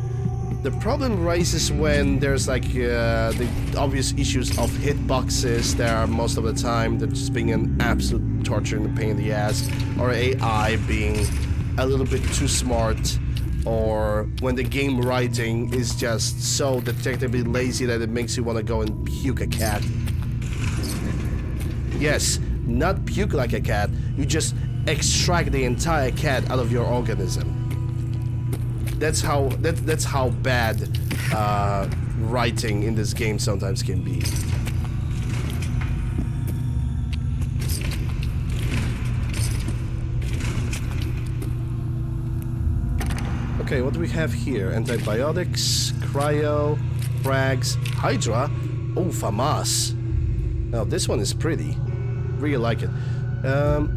The problem rises when there's like the obvious issues of hitboxes that are most of the time that just being an absolute torture and a pain in the ass, or AI being a little bit too smart, or when the game writing is just so detectively lazy that it makes you want to go and puke a cat. Yes, not puke like a cat, you just extract the entire cat out of your organism. That's how bad writing in this game sometimes can be. Okay, what do we have here? Antibiotics, cryo, frags, Hydra. Oh, FAMAS. Now this one is pretty. Really like it.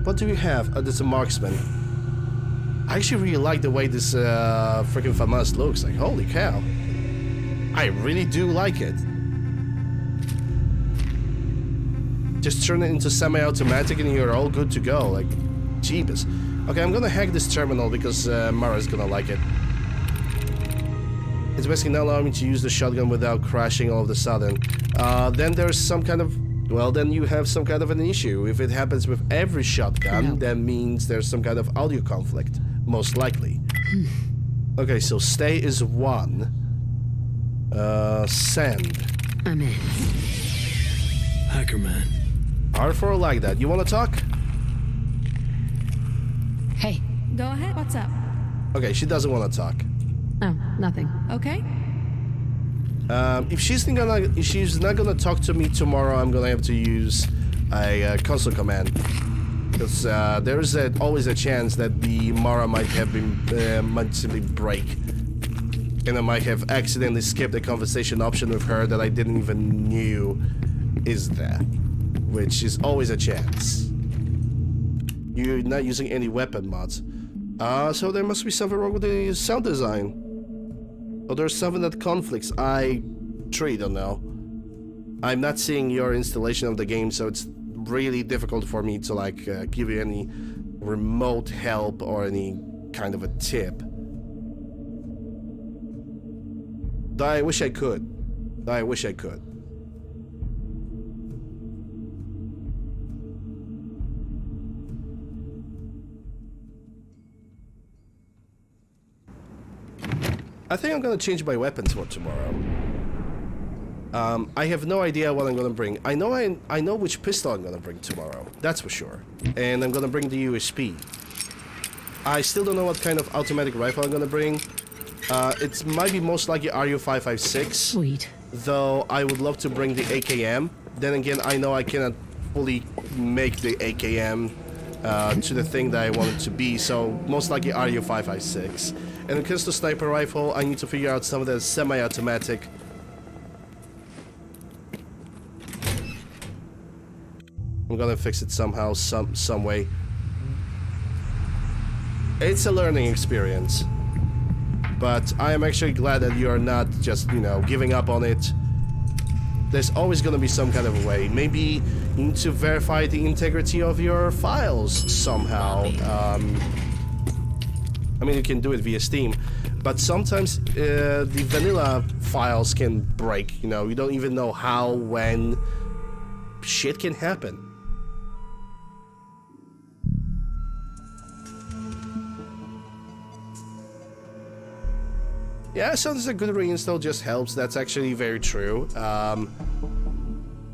What do we have? There's a marksman. I actually really like the way this freaking FAMAS looks. Like, holy cow. I really do like it. Just turn it into semi-automatic and you're all good to go. Like, jeebus. Okay, I'm gonna hack this terminal because Mara's gonna like it. It's basically not allowing me to use the shotgun without crashing all of a sudden. Then there's some kind of... Well, then you have some kind of an issue. If it happens with every shotgun, that means there's some kind of audio conflict. Most likely. Okay, so stay is 1. Send. I'm in. Hacker man. R4 like that. You wanna talk? Hey. Go ahead. What's up? Okay, she doesn't wanna talk. Oh, nothing. Okay. If she's not gonna talk to me tomorrow, I'm gonna have to use a console command. Because there is always a chance that the Mara might have been might simply break, and I might have accidentally skipped a conversation option with her that I didn't even knew is there, which is always a chance. You're not using any weapon mods, so there must be something wrong with the sound design. Or there's something that conflicts. I truly don't know. I'm not seeing your installation of the game, so it's really difficult for me to like give you any remote help or any kind of a tip. Though I wish I could. I wish I could. I think I'm gonna change my weapons for tomorrow. I have no idea what I'm gonna bring. I know which pistol I'm gonna bring tomorrow. That's for sure. And I'm gonna bring the USP. I still don't know what kind of automatic rifle I'm gonna bring. It might be most likely RU-556. Sweet. Though I would love to bring the AKM. Then again, I know I cannot fully make the AKM to the thing that I want it to be. So most likely RU-556. And when it comes to sniper rifle, I need to figure out some of the semi-automatic. I'm gonna fix it somehow, some way. It's a learning experience. But I am actually glad that you are not just, you know, giving up on it. There's always gonna be some kind of a way. Maybe you need to verify the integrity of your files somehow. I mean, you can do it via Steam, but sometimes the vanilla files can break, you know, you don't even know how, when shit can happen. Yeah, so there's a good reinstall just helps, that's actually very true.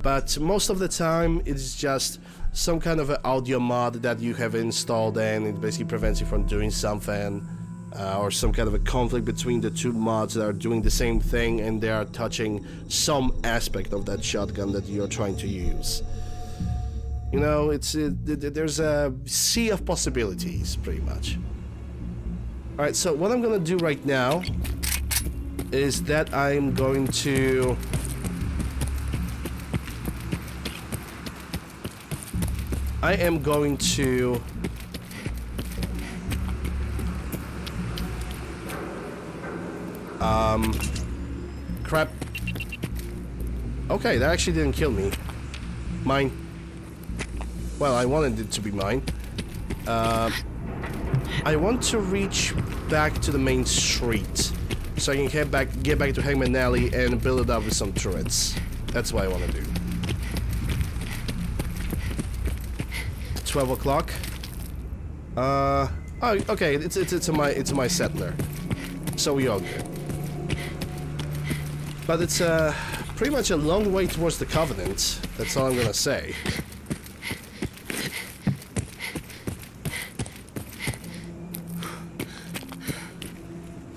But most of the time, it's just some kind of an audio mod that you have installed and it basically prevents you from doing something. Or some kind of a conflict between the two mods that are doing the same thing and they are touching some aspect of that shotgun that you're trying to use. You know, there's a sea of possibilities, pretty much. Alright, so what I'm gonna do right now is that I'm going to... Crap. Okay, that actually didn't kill me. Mine. Well, I wanted it to be mine. I want to reach back to the main street so I can get back to Hangman Alley and build it up with some turrets. That's what I want to do. 12 o'clock. Oh, okay. It's my settler. So we all good. But it's pretty much a long way towards the Covenant. That's all I'm gonna say.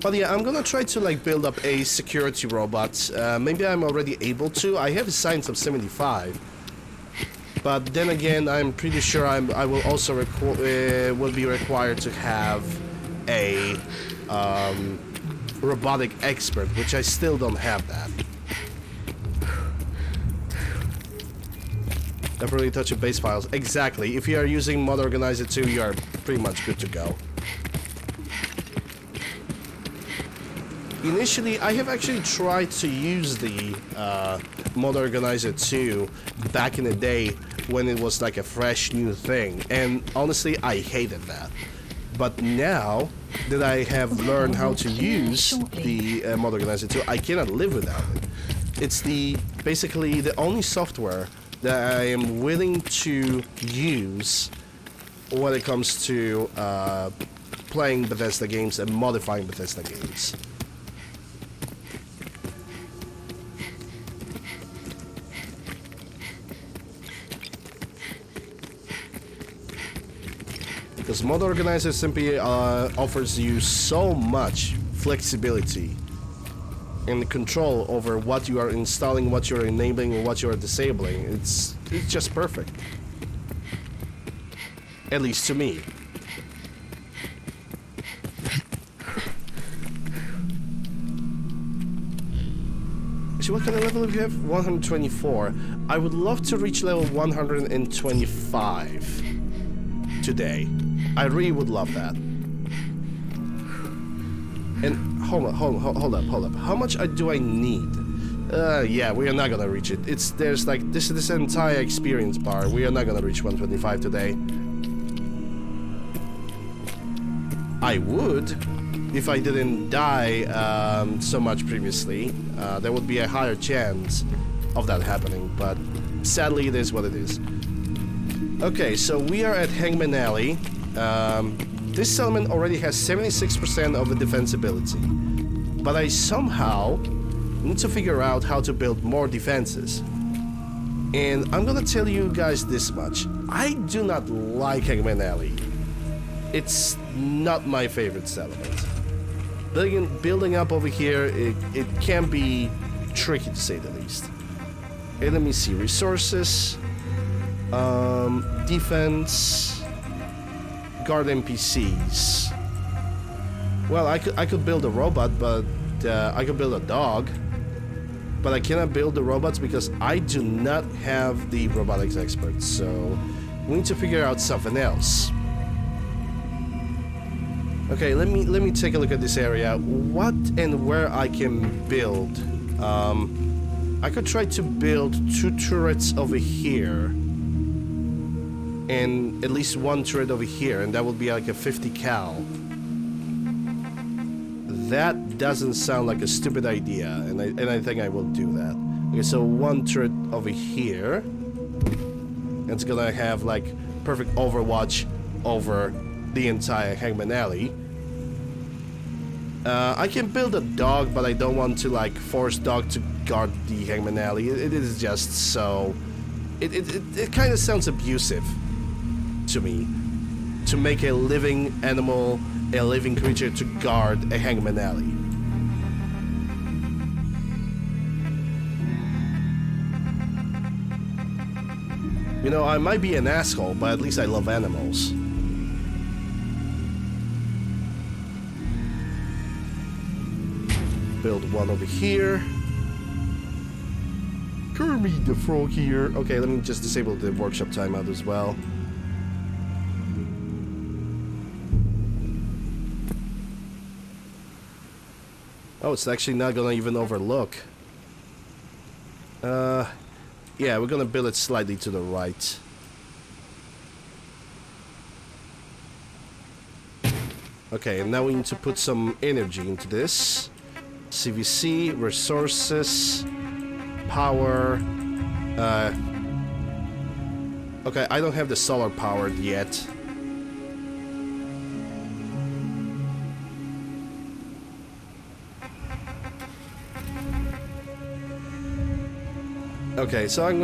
But yeah, I'm gonna try to like build up a security robot. Maybe I'm already able to. I have a science of 75. But then again, I'm pretty sure I will also will be required to have a robotic expert, which I still don't have that. Definitely touch your base files. Exactly. If you are using Mod Organizer 2, you are pretty much good to go. Initially, I have actually tried to use the Mod Organizer 2 back in the day when it was like a fresh new thing, and honestly, I hated that. But now that I have learned how to use the Mod Organizer 2, I cannot live without it. It's basically the only software that I am willing to use when it comes to playing Bethesda games and modifying Bethesda games. Because Mod Organizer simply offers you so much flexibility and control over what you are installing, what you're enabling, and what you are disabling. It's just perfect. At least to me. So what kind of level do you have? 124. I would love to reach level 125 today. I really would love that. And hold up. How much do I need? Yeah, we are not gonna reach it. There's like this entire experience bar. We are not gonna reach 125 today. I would, if I didn't die so much previously. There would be a higher chance of that happening, but sadly it is what it is. Okay, so we are at Hangman Alley. This settlement already has 76% of the defensibility, but I somehow need to figure out how to build more defenses. And I'm gonna tell you guys this much. I do not like Hangman Alley. It's not my favorite settlement. Building up over here, it can be tricky to say the least. Okay, let me see. Resources, defense, guard NPCs. Well, I could build a robot, but I could build a dog. But I cannot build the robots because I do not have the robotics expert. So we need to figure out something else. Okay, let me take a look at this area. What and where I can build I could try to build 2 turrets over here. And at least 1 turret over here, and that would be like a 50 cal. That doesn't sound like a stupid idea, and I think I will do that. Okay, so 1 turret over here. And it's gonna have like perfect overwatch over the entire Hangman Alley. I can build a dog, but I don't want to like force dog to guard the Hangman Alley. It is just so... It kind of sounds abusive to me. To make a living animal, a living creature to guard a Hangman Alley. You know, I might be an asshole, but at least I love animals. Build 1 over here. Kermit the Frog here. Okay, let me just disable the workshop timeout as well. Oh, it's actually not gonna even overlook. Yeah, we're gonna build it slightly to the right. Okay, and now we need to put some energy into this. CVC, resources, power. Okay, I don't have the solar powered yet. Okay, so I'm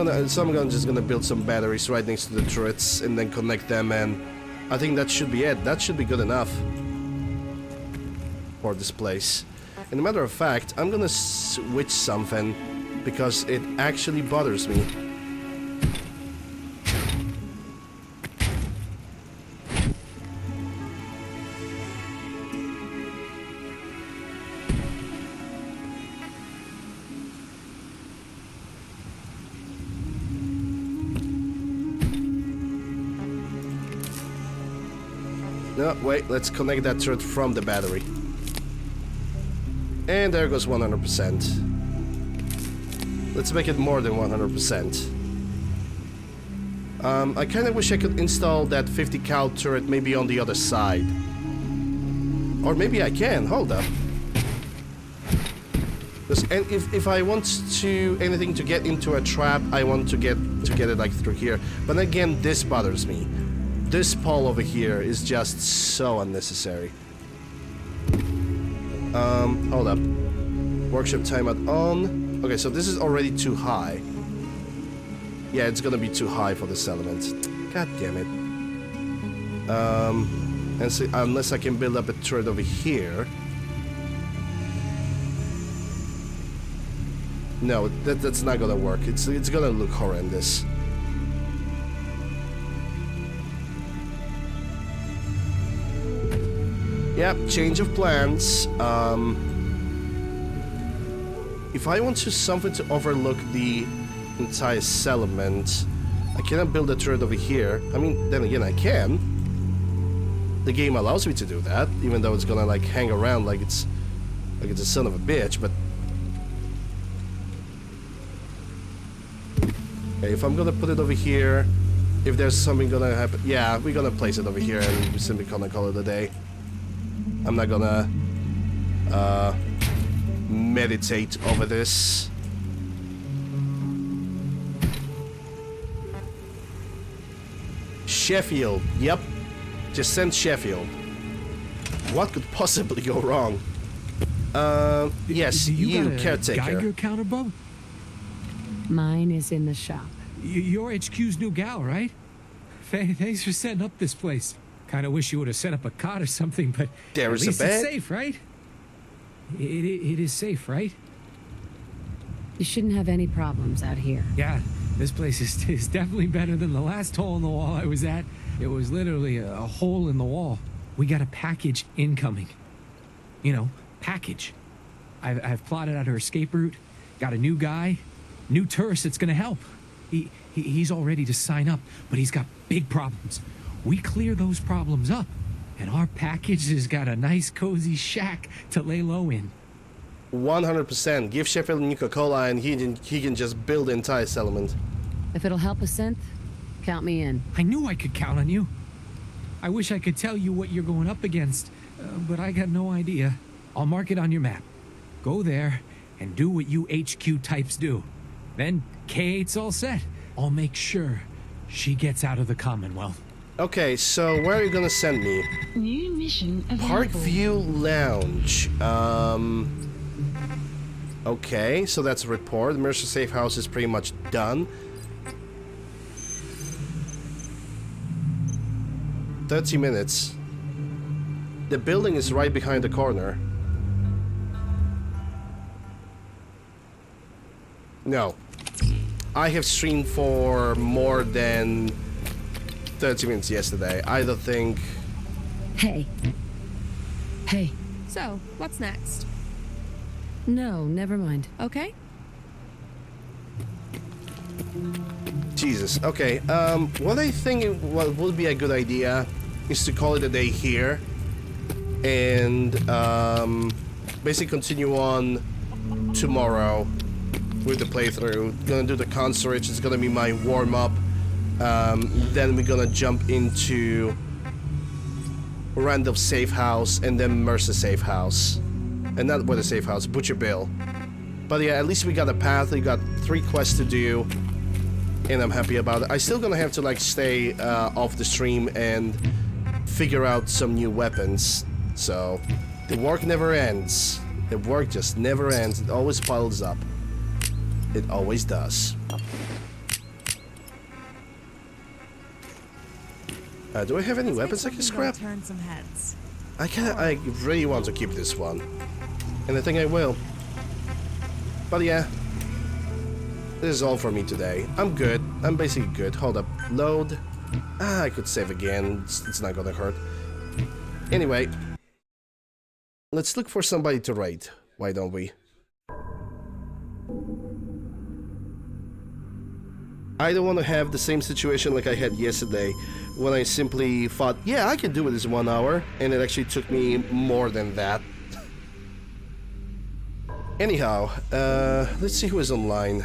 just gonna build some batteries right next to the turrets and then connect them, and I think that should be it. That should be good enough for this place. And a matter of fact, I'm gonna switch something because it actually bothers me. No, wait, let's connect that turret from the battery. And there goes 100%. Let's make it more than 100%. I kind of wish I could install that 50 cal turret maybe on the other side. Or maybe I can, hold up. And if I want to anything to get into a trap, I want to get it like through here. But again, this bothers me. This pole over here is just so unnecessary. Hold up. Workshop timeout on. Okay, so this is already too high. Yeah, it's gonna be too high for this element. God damn it. And so, unless I can build up a turret over here. No, that's not gonna work. It's gonna look horrendous. Yep, change of plans. If I want something to overlook the entire settlement, I cannot build a turret over here. I mean, then again, I can. The game allows me to do that, even though it's gonna like hang around like it's a son of a bitch. But okay, if I'm gonna put it over here, if there's something gonna happen, yeah, we're gonna place it over here and we're simply gonna call it a day. I'm not gonna meditate over this. Sheffield, yep. Just send Sheffield. What could possibly go wrong? Yes, you caretaker. Geiger counter, Bub? Mine is in the shop. You're HQ's new gal, right? Thanks for setting up this place. Kind of wish you would have set up a cot or something, but there at is least a bed. it's safe, right? It is safe, right? You shouldn't have any problems out here. Yeah, this place is definitely better than the last hole in the wall I was at. It was literally a hole in the wall. We got a package incoming. You know, package. I've plotted out her escape route. Got a new guy, new tourist that's gonna help. He's all ready to sign up, but he's got big problems. We clear those problems up, and our package has got a nice cozy shack to lay low in. 100%. Give Sheffield a new Coca-Cola and he can just build the entire settlement. If it'll help a synth, count me in. I knew I could count on you. I wish I could tell you what you're going up against, but I got no idea. I'll mark it on your map. Go there and do what you HQ types do. Then K8's all set. I'll make sure she gets out of the Commonwealth. Okay, so where are you gonna send me? New mission available. Parkview Lounge. Okay, so that's a report. The Mercer safe house is pretty much done. 30 minutes. The building is right behind the corner. No. I have streamed for more than 30 minutes yesterday. I don't think... Hey. Hey. So, what's next? No, never mind. Okay? Jesus. Okay, what I think what would be a good idea is to call it a day here. And, basically continue on tomorrow with the playthrough. Gonna do the concert, it's gonna be my warm-up. Then we're gonna jump into Randolph safe house and then Mercer safe house. And not with the safe house, Butcher Bill. But yeah, at least we got a path, we got 3 quests to do. And I'm happy about it. I still gonna have to like stay off the stream and figure out some new weapons. So the work never ends. The work just never ends. It always piles up. It always does. Do I have any weapons I can scrap? Turn some heads. I really want to keep this one. And I think I will. But yeah. This is all for me today. I'm good. I'm basically good. Hold up. Load. I could save again. It's not gonna hurt. Anyway. Let's look for somebody to raid. Why don't we? I don't want to have the same situation like I had yesterday when I simply thought, yeah, I can do it this 1 hour, and it actually took me more than that. Anyhow, let's see who is online.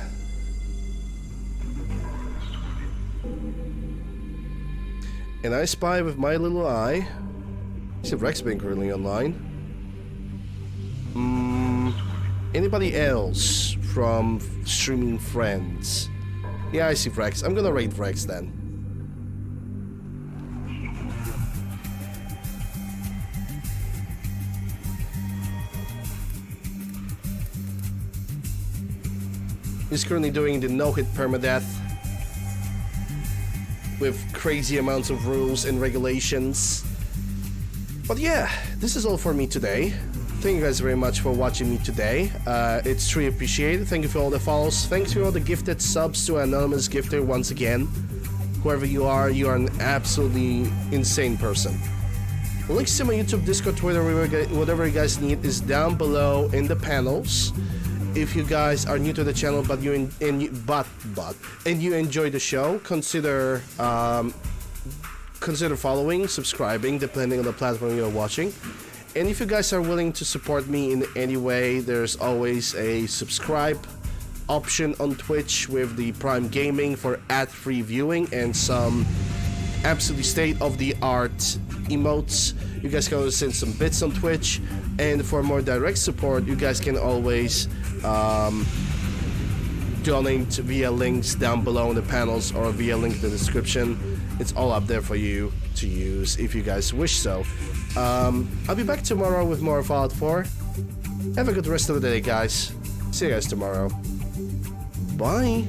And I spy with my little eye. I see Rex being currently online. Anybody else from streaming friends? Yeah, I see Rex. I'm gonna raid Rex then. He's currently doing the no-hit permadeath with crazy amounts of rules and regulations. But yeah, this is all for me today. Thank you guys very much for watching me today. It's truly appreciated. Thank you for all the follows. Thanks for all the gifted subs to Anonymous Gifter once again. Whoever you are an absolutely insane person. Links to my YouTube, Discord, Twitter, whatever you guys need is down below in the panels. If you guys are new to the channel but you enjoy the show, consider following, subscribing, depending on the platform you're watching. And if you guys are willing to support me in any way, there's always a subscribe option on Twitch with the Prime Gaming for ad-free viewing and some absolutely state-of-the-art emotes. You guys can always send some bits on Twitch, and for more direct support, you guys can always donate via links down below in the panels or via link in the description. It's all up there for you to use if you guys wish so. I'll be back tomorrow with more Fallout 4. Have a good rest of the day, guys. See you guys tomorrow. Bye.